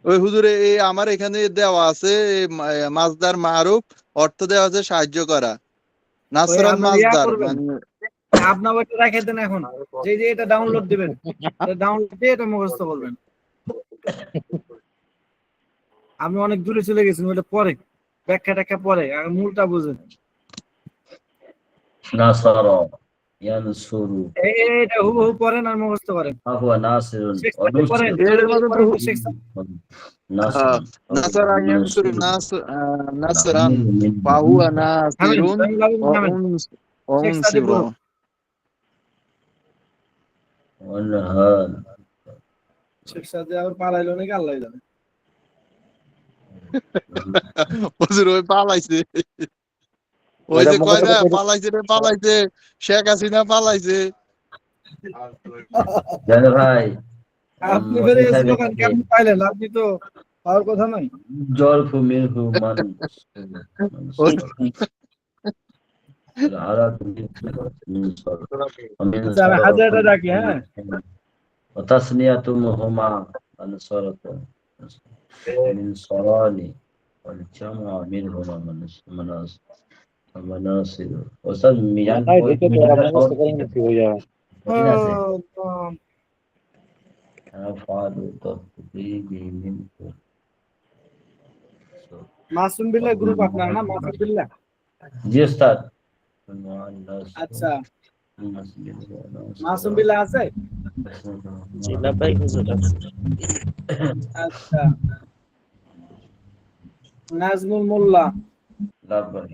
ওই হুজুরে এই আমার এখানে দেওয়া আছে মাছদার মারুফ অর্থ দেওয়া আছে সাহায্য করা। ওই নাসরান আপনার ইয়া মাছদার করবেন, মানে আপনার ওইটা রেখে দেন এখন, যে যে এটা ডাউনলোড দিবেন, ডাউনলোড দিয়ে এটা মুখস্থ করবেন। আমি অনেক দূরে চলে গেছি, ওটা পরে ব্যাখ্যা ট্যাখ্যা পরে, আগে মূলটা বুঝেন। নাসারা ইয়ানসুরু এটা হুবহু পড়েন আর মুখস্থ করেন। ফাহুয়া নাসিরুন শেখ ওয়া সাদি পড়েন, নুসিরা এর মধ্যে তো পড়েন তো শেখ সাদি। নাসরান নাসারা ইয়ানসুরু নাসরান ফাহুয়া নাসিরুন ওয়া শেখ সাদি উনসিরা। বলুন। ওয়ানহার শেখ সাদি আবার পালাইলো নাকি আল্লাহ জানে। হুজুর ওই পালাইছে ওই যে কয় না পালাইছে রে পালাইছে শেখ হাসিনা পালাইছে। জানো ভাই আপনি বেড়ে গেছিল কেমন পাইলেন? আপনি তো পাওয়ার কথা নাই। জরফু মিনহু মান আচ্ছা, আমি হাজারটা ডাকি। হ্যাঁ وتسنيتهما أنصرة من صراني والجمع منهما مناصر ওস্তাদ মিজান মাথায় ঢুকে তো ওরা মিজানটা মুখস্থ সহজ করে নিতে হয়ে যাবে। কঠিন আছে আল্লাহ। ফাদু তহবিবি মিনহু মাসুম বিল্লাহ গ্রুপ আপনার না? মাসুম বিল্লাহ। জি ওস্তাদ আচ্ছা, মাসুম বিল্লাহ আছে? আচ্ছা, নাজমুল মোল্লা। লাভাই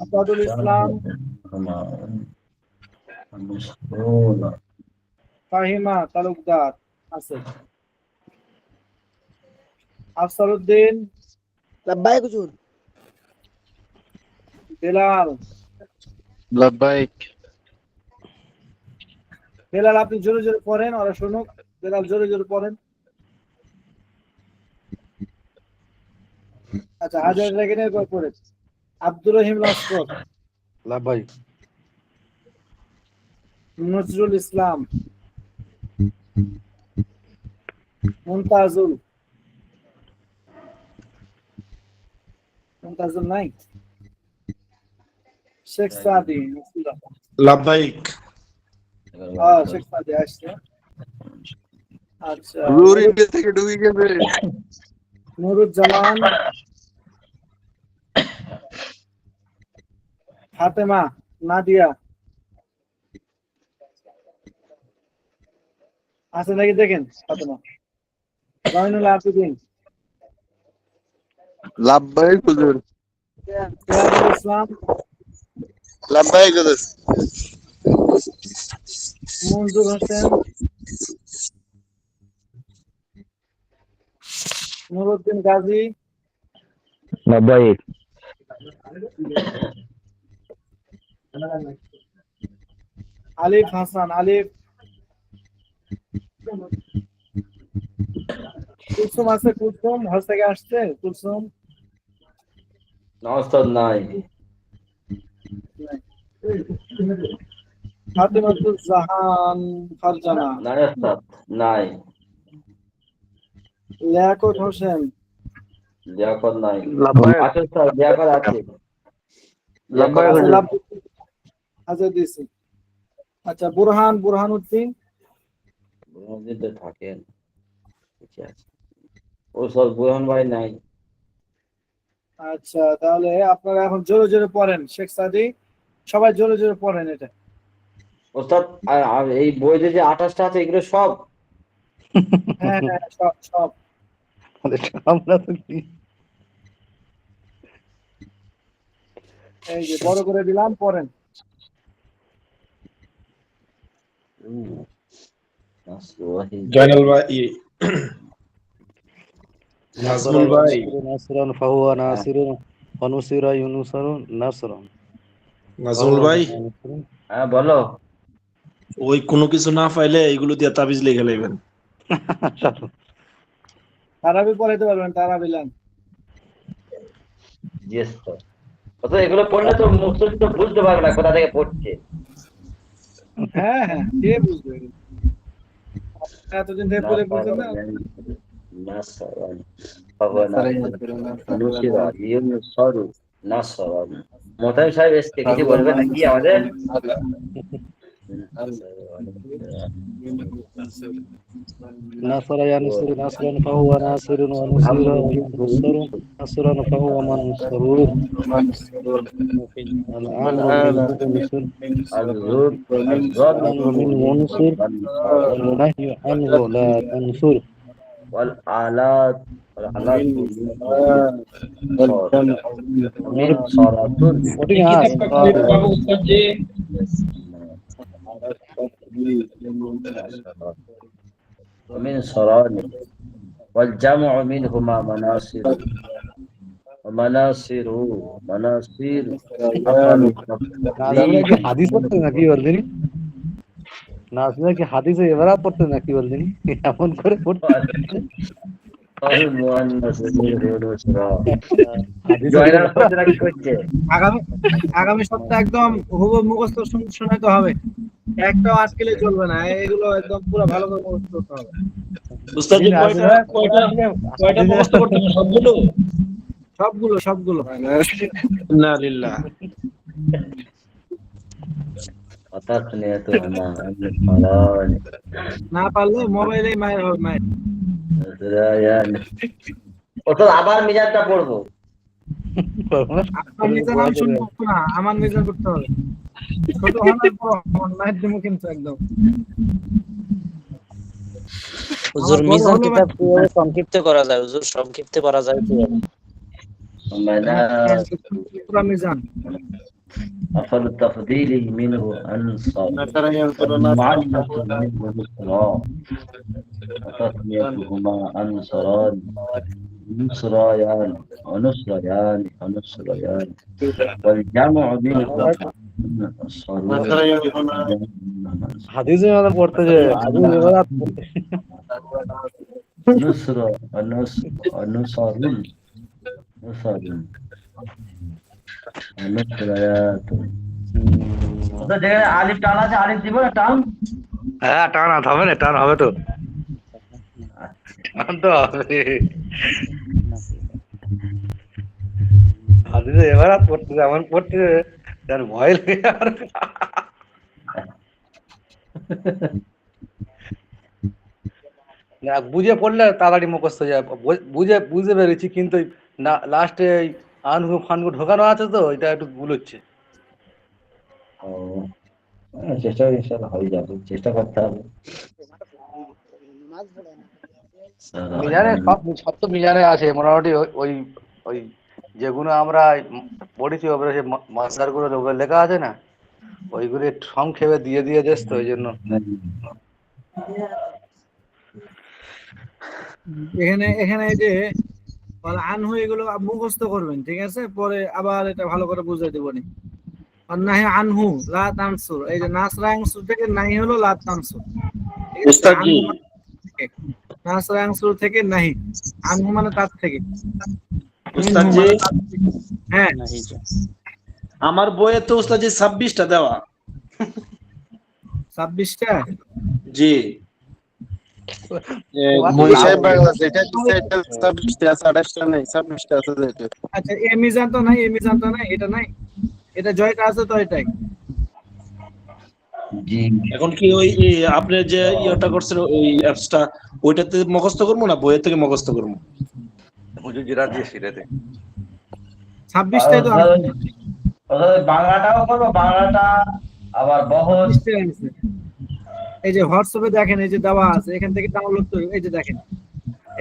আসাদুল ইসলাম। ফাহিমা তালুকদার আছে। আফসারউদ্দিন। লাব্বাইক হুজুর। বেলাল। লাব্বাইক। বেলাল আপনি জোরে জোরে পড়েন, ওরা শুনুক। বেলাল জোরে জোরে পড়েন। আচ্ছা, হাজার রেখে পড়ে। আব্দুর রহিম লস্কর। লাব্বাইক। নজরুল ইসলাম। মুমতাজুল নাই। শেখ সাদি। লাব্বাইক। শেখ সাদি আসছে। আচ্ছা, হুজুর ইন্ডিয়া থেকে ঢুকে গেছে। নুরুজ্জামান। ফাতেমা নাদিয়া আছে নাকি দেখেন। ফাতেমা। জয়নুল আবেদিন। লাব্বাইক হুজুর। সিরাজুল ইসলাম। লাব্বাইক হুজুর। মঞ্জুর হোসেন। নুরুদ্দিন গাজী। লাব্বাইক। আলিফ হাসান। আলিফ। কুলসুম আছে। কুলসুম হজ থেকে আসছে। কুলসুম না ওস্তাদ নাই ফাতেমাতুল জাহান ফারজানা নাই ওস্তাদ নাই লিয়াকত হোসেন লিয়াকত নাই লাব্বাইক। আছে ওস্তাদ লিয়াকত আছে লাব্বাইক আছে, হুজুর। আচ্ছা দিছি। আচ্ছা, বুরহানুদ্দিন বুরহানুদ্দিন তো থাকেন ঠিক আছে ও সব বুরহান ভাই নাই আচ্ছা, তাহলে আপনারা এখন জোরে জোরে পড়েন। শেখ সাদি সবাই জোরে জোরে পড়েন এটা। ওস্তাদ আর এই বইতে যে 28টা আছে এগুলো সব হ্যাঁ হ্যাঁ, সব সব। আমরা তো কি এই যে বড় করে দিলাম, পড়েন। জয়নাল ভাই, নাজমুল ভাই। নাসরান ফাহুয়া নাসিরুন ওয়া নুসিরা ইউনুসারুন নাসরান। নাজমুল ভাই, হ্যাঁ বলো ওই কোনো কিছু না পাইলে এইগুলো দিয়ে তাবিজ লিখে নেবেন। তারাবি পড়াইতে পারবেন। তারাবি লান। ইয়েস স্যার তো এগুলো পড়লে তো মুখস্থ তো বুঝতে পারবে না কোথা থেকে পড়ছে হ্যাঁ হ্যাঁ, কে বুঝবে? এতদিন ধরে পড়ে বুঝছেন না। নাসরান ফাহুয়া নুসিরা ইউনুসারু নাসরান মোতাই সাহেব এসকে কিছু বলবেন নাকি আমাদের নাসরা ইয়ানসুরু নাসরান ফাহুয়া নাসিরুন ওয়া নুসিরা ইউনুসারুন নাসরান ফাহুয়া মানসুরুন। الزور من عنصر والنهي عنه لا تنصر. والآلات من صارت من صران والجمع منهما مناصر مناصر হাদিস পড়তে নাকি বলদিনি নাজমা কি হাদিসে এবারে পড়তে নাকি বলদিনি এমন করে পড়তে المؤنث منه نسرا হাদিসে জয়নাল কতটা কি করছে আগামী আগামী সপ্তাহে একদম হুবহু মুখস্থ শোনাতে হবে, একটাও আটকেলে চলবে না, এগুলো একদম পুরো ভালো করে মুখস্থ করতে হবে। উস্তাদ জি কয়টা কয়টা কয়টা মুখস্থ করতে হবে? সবগুলো? সবগুলো সবগুলো। না লিল্লাহ। وتقنية هما عن الحرام না পারলে মোবাইলেই মায়ের হবে, মায়ের। نسريان ওতো আবার মিজানটা পড়বো আপনার মিজান আমি শুনবো না, আমার মিজান করতে হবে। ছোট হওয়ার পর আমার মায়ের দেবো কিন্তু একদম। হুজুর আমার বড় মিজান হলো কিতাব কিভাবে সংক্ষিপ্ত করা যায়? হুজুর সংক্ষিপ্ত করা যায় কিভাবে? পুরা মিজান। أفضل التفضيل منه أنصر والمعنى منه نصرا وتسميتهما أنصران نصريان ونصريان ونصريان والجمع بينهما الصروف হাদিসে আমাদের পড়তে যে হাদিস এবারে পড়তে نصر ونصر ونصر نصر ونصريات তো যেখানে আলিফ টান আছে আলিফ দিব না টান হ্যাঁ টান হবে না, টান হবে তো, টান তো হবে। হাদিসে এবারে পড়তে এমন পড়তে যার ভয় লাগে আর না বুঝে পড়লে তাড়াতাড়ি মুখস্থ হয়ে যায়, বুঝে পেরেছি কিন্তু না লাস্টে আনহু ফানহু ঢোকানো আছে তো এটা একটু ভুল হচ্ছে। ও চেষ্টা ইনশাআল্লাহ হয়ে যাবে, চেষ্টা করতে হবে। মিজানে সব তো মিজানে আছে মোটামুটি, ওই ওই যেগুলো আমরা পড়েছি ওপরে সে মাস্টার গুলো ওপরে লেখা আছে না, ওইগুলো সংক্ষেপে দিয়ে দিয়ে দেশ তো ওই জন্য। এখানে এখানে এই যে আনহু এগুলো মুখস্থ করবেন, ঠিক আছে, পরে আবার এটা ভালো করে বুঝাই দেবো নি। নাহি আনহু লা তানসুর, এই যে নাসরাংসুর থেকে নাহি হলো লা তানসুর, ঠিক আছে? উস্তাদ জি, নাসরাংসুর থেকে নাহি, আনহু মানে তার থেকে, উস্তাদ মিনহু জি মানে তার থেকে। হ্যাঁ আমার বইয়ে তো উস্তাদ জি 26টা দেওয়া। 26টা। জি আচ্ছা এ মিজান তো নাই, এ মিজান তো নাই, এটা নাই, এটা জয়টা আছে তো এটাই। জি এখন কি ওই আপনি যে ইয়েটা করছেন ওই অ্যাপসটা, ওইটাতে মুখস্থ করবো না বইয়ের থেকে মুখস্থ করবো? হুজুর যেটা দিয়ে সেটাতে 26টাই তো আছে। বাংলাটাও করবো, বাংলাটা আবার বহস 26টাই আছে। এই যে হোয়াটসঅ্যাপে দেখেন, এই যে দেওয়া আছে, এখান থেকে ডাউনলোড করে, এই যে দেখেন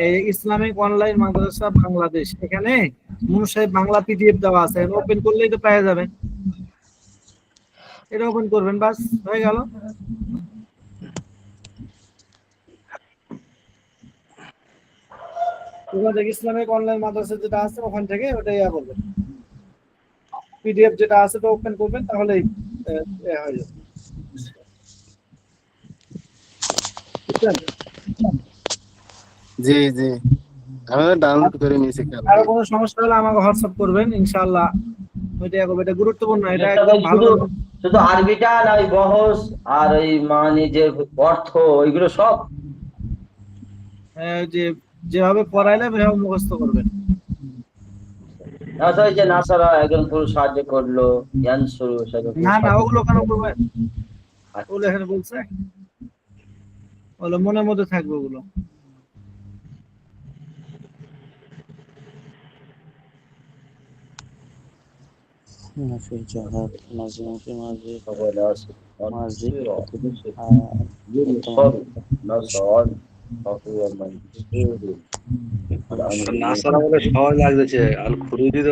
এই ইসলামিক অনলাইন মাদ্রাসা বাংলাদেশ, এখানে মুনসাই বাংলা পিডিএফ দেওয়া আছে, ওপেন করলেই তো পেয়ে যাবেন। এটা ওপেন করবেন, বাস হয়ে গেল। ওখান থেকে ইসলামিক অনলাইন মাদ্রাসা যেটা আছে ওখান থেকে ওটা ইয়া করবেন, পিডিএফ যেটা আছে তো ওপেন করবেন, তাহলেই হয়ে যাবে। বুঝলেন? জি জি আমি ডাউনলোড করে নিয়েছি কাল। আর কোনো সমস্যা হলে আমাকে হোয়াটসঅ্যাপ করবেন, ইনশাআল্লাহ ওইটা করবে। এটা গুরুত্বপূর্ণ, এটা একদম ভালো। শুধু আরবিটা না ওই বহস আর ওই মানে যে অর্থ ওইগুলো সব যে যেভাবে পড়াইলে সেভাবে মুখস্থ করবেন। ওই যে নাসারা একজন পুরুষ সাহায্য করলো, ইয়ানসুরু না না ওগুলো কেন করবেন, ওগুলো এখানে বলছে, ওগুলো মনের মধ্যে থাকবে ওগুলো। في جهات نظم في ماضي ماضي নাসারা বলে সহজ লাগতেছে, আল খুরুজি তো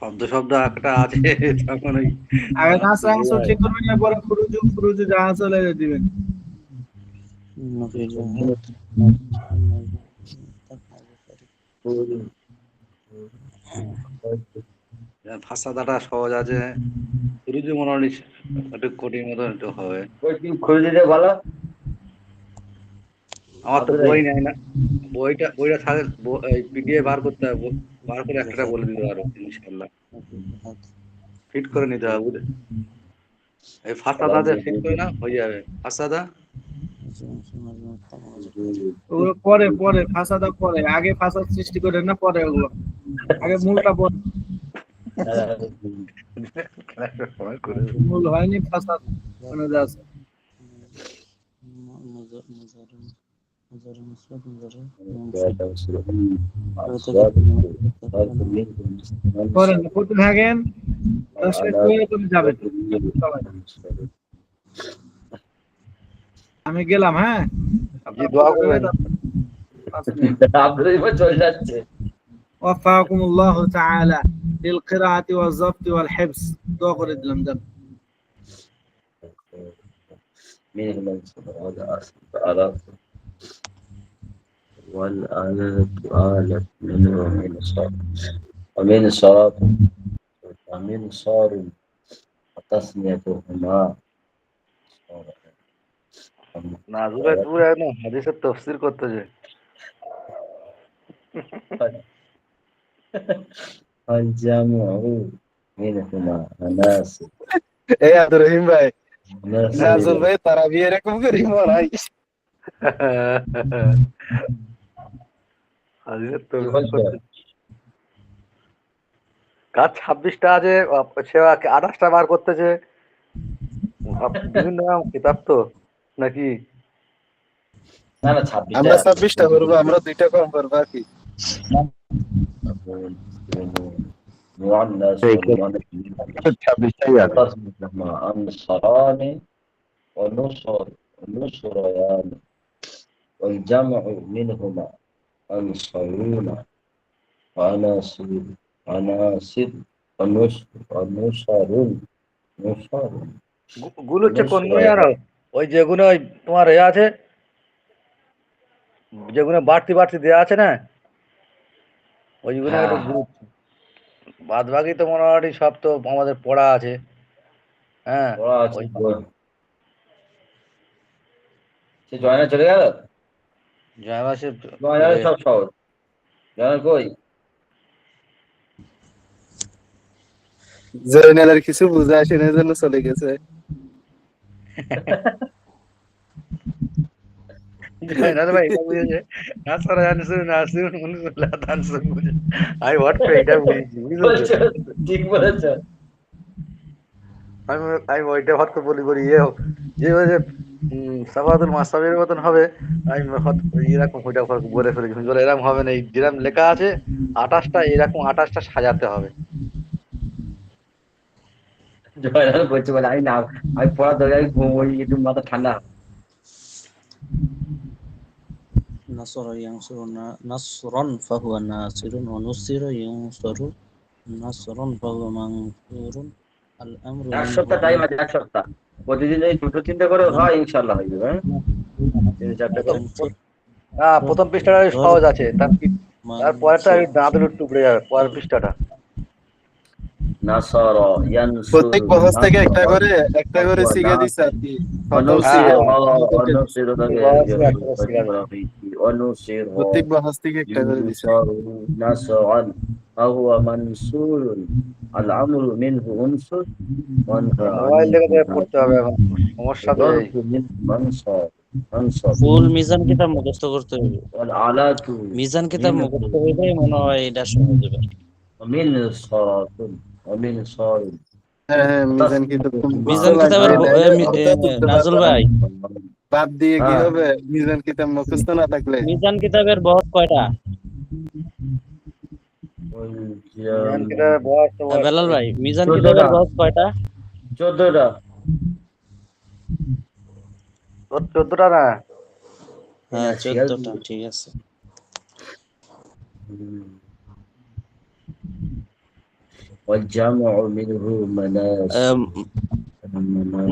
শব্দ শব্দ একটা আছে তখন ওই আগে নাসরাংশ ঠিক করবেন, পরে খুরুজু খুরুজু যা চলে দিবেন। في جهات ভাষাটা সহজ আছে, খুরুজি মনে হয় একটু কঠিন মতো একটু হবে। খুঁজে দিয়ে বলো আমার তো আব্দুল বই রাহিম। নেই না, বইটা থাকে, পিডিএফ বার করতে হবে, বার করে একটা বলে দিতে পারো ইনশাল্লাহ, ফিট করে নিতে হবে বুঝলে। এই ফার্স্ট আদাতে ফিট করে না হয়ে যাবে, ফার্স্ট আদা ওগুলো পরে পরে ফাসাদা পরে, আগে ফাসাদ সৃষ্টি করে না পরে ওগুলো, আগে মূলটা পরে, সময় করে মূল হয়নি ফাসাদ মানে যা আছে। করেন করতে থাকেন, তা শেষ হয়ে তুমি যাবেন সবাই। আমি গেলাম, হ্যাঁ জি দোয়া করবেন। আব্দুল রাহিম চলে যাচ্ছে। وفقكم الله تعالى للقراءة والضبط والحفظ. دعا করে দিলাম যান। منهم الآلات والآلات آلت منهم من صار ومن صار ومن صار وتسميتهما নাজুরে তুই একদম হাদিসের তাফসীর করতেছে। الجمع منهما عناصر এই আব্দুর রহিম ভাই, নাজুল عناصر ভাই তারাবি এরকম করি মরাই। হাদিসের তাফসীর করতেছে। কাজ 26টা আছে, সে 28টা বার করতেছে, বিভিন্ন রকম কিতাব তো নাকি। না না 26 আমরা 26টা করবো, আমরা 2টা কম করবো আর কি। مؤنث وتصميمهما أنصران ونصريان والجمع منهما أنصرون عناصر ونصر গুলো হচ্ছে কোন নয়, আর ওই যেগুলো ওই তোমার এ আছে, যেগুলো বাড়তি বাড়তি দেওয়া আছে না, ওইগুলো একটু গুরুত্ব। বাদ বাকি তো মোটামুটি সব তো আমাদের পড়া আছে। হ্যাঁ ওই সে জয়না চলে গেল, জয়মাসে জয়না সব সহজ, জয়না কই? জয়নালের কিছু বুঝে আসে না, জন্য চলে গেছে। জয়নাল ভাই এটা বুঝেছে, নাসরা আনসুর নাসির মুনসুল্লাহ তানসুর বুঝে। আমি হোয়াট পে এটা বুঝেছি, বুঝেছো? ঠিক বলেছ। আমি ওইটা হয়তো বলি যে ওই যে সাবাদুল মাসাবির মতন হবে, আমি এরকম ওইটা বলে ফেলেছি, এরকম হবে না, যেরকম লেখা আছে 28টা, এরকম 28টা সাজাতে হবে। জয়না বলছে বলে আমি না, আমি পড়া দরকার, আমি ঘুমোই, একটু মাথা ঠান্ডা। نصر ينصر نصرا فهو ناصر ونصر ينصر نصرا فهو منصور الأمر এক সপ্তাহ টাইম আছে, এক সপ্তাহ প্রতিদিন এই 2-3টা করে হয়, ইনশাল্লাহ হয়ে যাবে। 3-4টা করে। প্রথম পৃষ্ঠাটা সহজ আছে, তারপরেরটা দাঁতের টুকরে যাবে, পরের পৃষ্ঠাটা। নাসারা ইয়ানসুরু, প্রত্যেক বহস থেকে একটা করে সিগা দিছে আর কি। প্রথম সিগা প্রত্যেক বহস থেকে একটা করে দিছে। নাসারান ফাহুয়া মানসুরুন আল আমরু মিনহু উনসুর মোবাইল দেখে পড়তে হবে, এখন সমস্যা তো এই। ফুল মিজান কিতাব মুখস্থ করতে হবে। আলাতু মিজান কিতাব মুখস্থ হইলে মনে হয় এটা সহজ হবে। মিন সারাতুন মিন সারিন। হ্যাঁ মিজান কিতাব নাজুল ভাই, বাদ দিয়ে কি হবে মিজান কিতাব মুখস্থ না থাকলে? মিজান কিতাবের বহর কয়টা? বেলাল ভাই, মিজান কিতাবের বহর কয়টা? 14টা। 14টা না? হ্যাঁ 14টা, ঠিক আছে। والجمع منه مناسك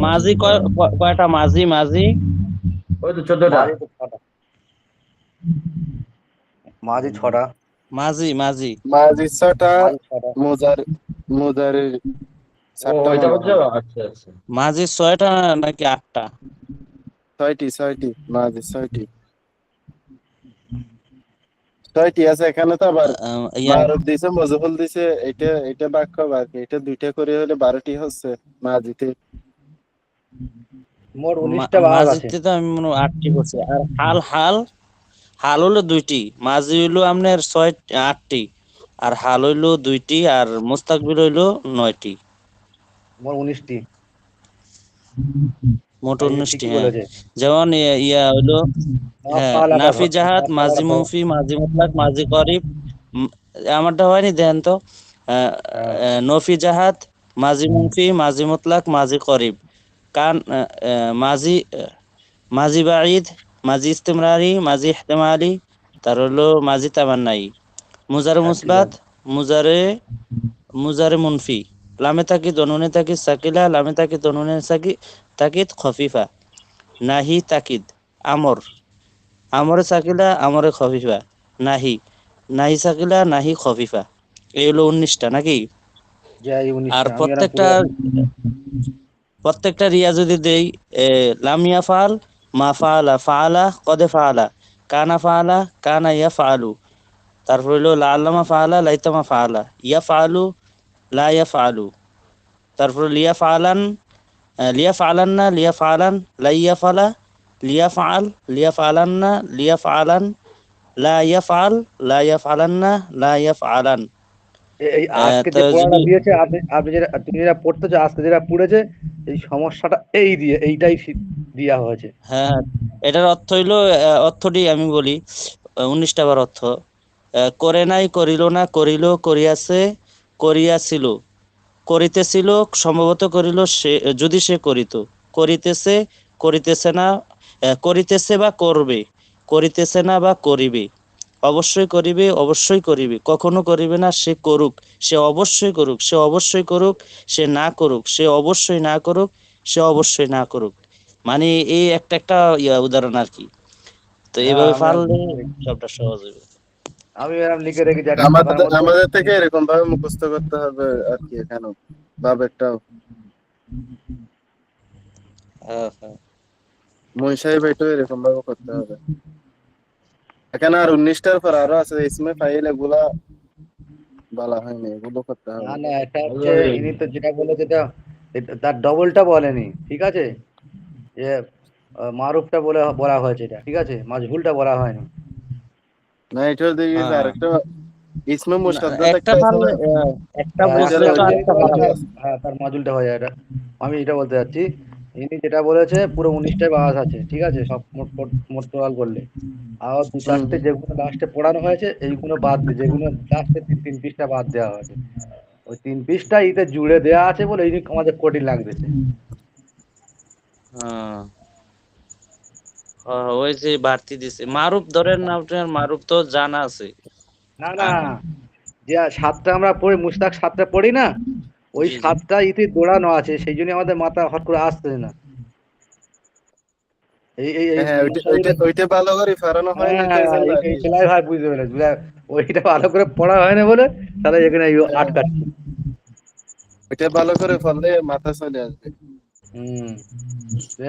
মাঝি কয়টা? মাঝি ওই তো 14টা। মাঝি 6টা। মাঝি 6টা, মুজারের 7টা। ওইটা বলছো? আচ্ছা আচ্ছা। মাঝি 6টা নাকি 8টা? 6টি মাঝি 6টি। ছয়টি আছে এখানে তো আবার ইয়া মারুফ দিছে মজহুল দিছে, এটা বাক্য বাকি, এটা দুইটা করে হলে 12টি হচ্ছে মাজিতে। মোট 19টা বাঘ আছে। মাঝিতে তো আমি মনে হয় 8টি করছি, আর হাল হাল হাল হলো 2টি, মাঝি হইলো আপনার 8টি, আর হাল হইলো 2টি, আর মুস্তাকবিল হইলো 9টি, মোট 19টি। মোট এই যে 19টি। ঠিকই হ্যাঁ, বলেছে। যেমন ইয়া হইলো, মা হ্যাঁ, ফালাটা নাফি জাহাদ, মা মাঝি ফালাটা মৌফি, মাঝি মুতলাক, মাঝি করিব। উম, আমারটা হয়নি, দেন তো। নফি জাহাদ, মাঝি মুনফি, মাঝি মুতলাক, মাঝি করিব, কান মাঝি মাঝি বাঈদ, মাঝি ইস্তেমরারি, মাঝি ইহতেমালি, তার হলো মাঝি তামান্নাই, মুজারে ঠিক মুসবাত, আছে। মুজারে মুজারে মুনফি, লামে তাকিদ, নুনে তাকিদ সাকিলা, লামে তাকিদ, নুনে তাকিদ খফিফা, নাহি তাকিদ, আমর, আমরে সাকিলা, আমরে খফিফা, নাহি, নাহি সাকিলা, নাহি খফিফা। এই হলো 19টা নাকি? যে এই আর 19টা আমি এরকম পুরো প্রত্যেকটা রিয়া যদি দেই, লামিয়া ফাল, মা ফাআলা, ফাআলা, কদে ফাআলা, কানা ফাআলা, কানা ইয়া ফাআলু, তারপর হইলো লা আল্লামা ফাআলা, লাইতামা ফাআলা, ইয়া ফাআলু, লা ইয়া ফাআলু, তারপর লিয়া ফাআলান, লিয়া ফাআলান্না, লিয়া ফাআলান, লা ইয়া ফালা, লিয়া ফাআল, লিয়া ফাআলান্না, লিয়া ফাআলান, লা ইয়া ফাআল, লা ইয়া ফাআলান্না, লা ইয়া ফাআলান। এই আজকে তো যে পড়াটা যদি, দিয়েছে, আপনি যেটা তুমি যেটা পড়তেছো, আজকে যেটা পড়েছে, এই সমস্যাটা এইটাই দেওয়া হয়েছে। হ্যাঁ হ্যাঁ, এটার অর্থ হইলো, অর্থটি আমি বলি, 19টা বার অর্থ। করে নাই, করিল না, করিল, করিয়াছে, করিয়াছিল, করিতেছিল, সম্ভবত করিল সে, যদি সে করিত, করিতেছে, করিতেছে না, করিতেছে বা করবে, করিতেছে না বা করিবে, অবশ্যই করিবে, অবশ্যই করিবে, কখনো করিবে না, সে করুক, সে অবশ্যই করুক, সে অবশ্যই করুক, সে না করুক, সে অবশ্যই না করুক, সে অবশ্যই না করুক। মানে এই একটা একটা উদাহরণ আর কি। তো হ্যাঁ, এইভাবে আমি পারলে সবটা সহজ হবে। এরকম লিখে রেখেছি একটা খাতার আমাদের মধ্যে। আমাদের থেকে এরকম ভাবে মুখস্থ করতে হবে আর কি, এখানে বাবেরটাও হ্যাঁ হ্যাঁ। মন সাহেব এটাও এরকম ভাবে করতে হবে। এখানে আর 19টার পর আরো আছে, ইসমে ফাইল এগুলা বলা হয়নি, এগুলো করতে না হবে। না, এটা হচ্ছে ইনি তো যেটা বলেছে তার ডবলটা বলেনি, ঠিক আছে? যে মারুফটা বলা হয়েছে, এটা ঠিক আছে, মাজহুলটা বলা হয়নি। না এটাও দেখি হ্যাঁ, আরেকটা ইসমে না, মুশাদ্দাদ একটা একটা আছে পারলে, না, একটা ওইটার বুঝলে তো ওইটার আরেকটা পারা ওইটার যায়। আছে। হ্যাঁ, তার মাজুলটা হয়ে যায় এটা। আমি এটা বলতে চাচ্ছি, ইনি যেটা বলেছে পুরো 19টাই বাস আছে, ঠিক আছে, সব মোট মোট মোট টোটাল করলে। আর দু হুম চারটে হুম। যেগুলো লাস্টে পড়ানো হয়েছে, এইগুলো বাদ দিয়ে, যেগুলো লাস্টে 3 পৃষ্ঠা বাদ দেওয়া হয়েছে, ওই 3 পৃষ্ঠা এতে জুড়ে দেওয়া আছে বলে এই আমাদের কঠিন লাগতেছে। হ্যাঁ হ্যাঁ, ওই যে বাড়তি দিছে মারুফ, ধরেন না আপনার মারুফ তো জানা আছে। না না, যে 7টা আমরা পড়ি, মুস্তাক 7টা পড়ি না, ওই জি জি। 7টা ইতি দৌড়ানো আছে, সেই জন্য আমাদের মাথা হট করে আসতেছে না। এই হ্যাঁ ওইটা ওইটা মশাইরা। ওইটা ভালো করে ফেরানো হয় না, তো এই হ্যাঁ, জন্য আর এই কি। সেলাই ভাই বুঝতে পেরেছি, ওইটা ভালো করে পড়া হয় না বলে তাহলে এখানে হ্যাঁ, আটকাচ্ছে। ওইটা ভালো করে ফেললে মাথা চলে আসবে। হুম,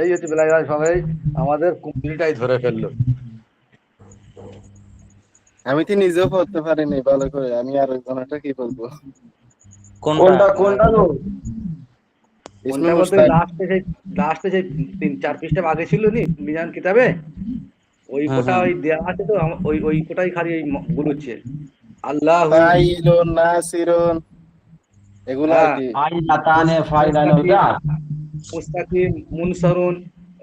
এই হচ্ছে বেলায় ভাই, সবাই আমাদের কুমিলটাই ধরে ফেললো। আমি তো নিজেও পড়তে পারিনি ভালো করে, আমি আর ওইজনটা কি বলবো। কোনটা? কোনটা গো? ইসমে কোনটা বলতে মুশতাক। লাস্টে সেই 3-4 পৃষ্ঠা আগে ছিল নি মিজান কিতাবে, ওই হ্যাঁ কোটা হ্যাঁ। ওই দেওয়া আছে তো, ওই কোটাই খালি এই গুলুচ্ছে আল্লাহু। ফাইলুন নাসিরুন এগুলা আর হ্যাঁ, কি। মুস্তাকিম, মুস্তাকিম মুনসারুন।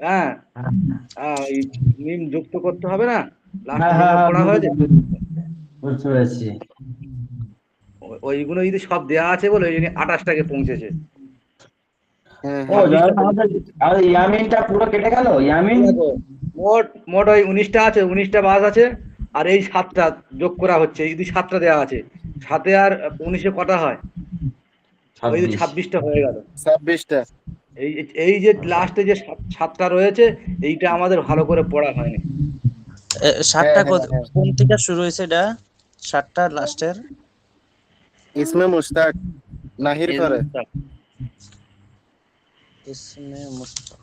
হ্যাঁ, এই মিম যুক্ত করতে হবে না, লাস্টে যেগুলো পড়া হয়েছে, বুঝতে পেরেছি। ওইগুলো যদি সব দেওয়া আছে বলে ওই জন্য 28টাকে পৌঁছেছে। হ্যাঁ ও হ্যাঁ। যখন আমাদের আর ইয়ামিনটা পুরো কেটে গেল, ইয়ামিন। দেখো, মোট মোট ওই 19টা আছে, 19টা বাস আছে, আর এই 7টা যোগ করা হচ্ছে, এই যদি 7টা দেওয়া আছে, 7 আর 19-এ কটা হয়, ওই যে 26। 26টা হয়ে গেল। 26টা। এই এই যে লাস্টে যে 7টা রয়েছে, এইটা আমাদের ভালো করে পড়া হয়নি। হ্যাঁ 7টা হ্যাঁ হ্যাঁ। কোন থেকে শুরু হয়েছে এটা? 7টা লাস্টের ইসমে মুশতাক নাহির এর পরে। মুস্তাক, ইসমে মুস্তাক,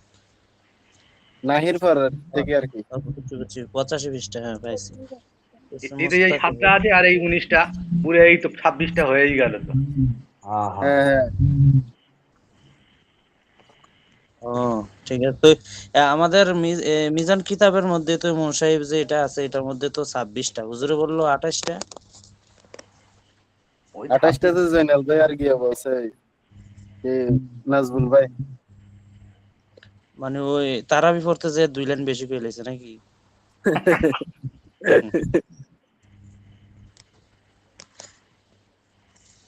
নাহির পরে থেকে আর কি। 85 পৃষ্ঠা, হ্যাঁ পাইছি। এই তো এই 7টা আছে আর এই 19টা, পুরো এই তো 26টা হয়েই গেল তো। হ্যাঁ হ্যাঁ হ্যাঁ হ্যাঁ ও ঠিক আছে। তো আমাদের মিজান কিতাবের মধ্যে তো ইমাম সাহেব যে এটা আছে এটার মধ্যে তো 26টা, হুজুরে বললো 28টা। ওই 28টাতে জয়নাল ভাই আর গিয়া বলছে নাজবুল ভাই। মানে ওই তারাবি পড়তে যে 2 লাইন বেশি পেয়েছে নাকি?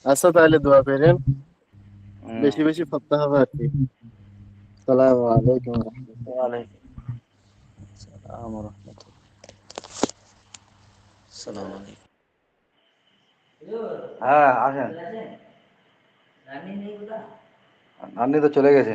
আচ্ছা তাহলে দোয়া করেন, হুম। বেশি বেশি পড়তে হবে আর কি। আসসালামু আলাইকুম। ওয়ালাইকুম আসসালাম ওয়া রাহমাতুল্লাহ। আসসালামু আলাইকুম। হ্যাঁ আসেন, নান্নি তো চলে গেছে।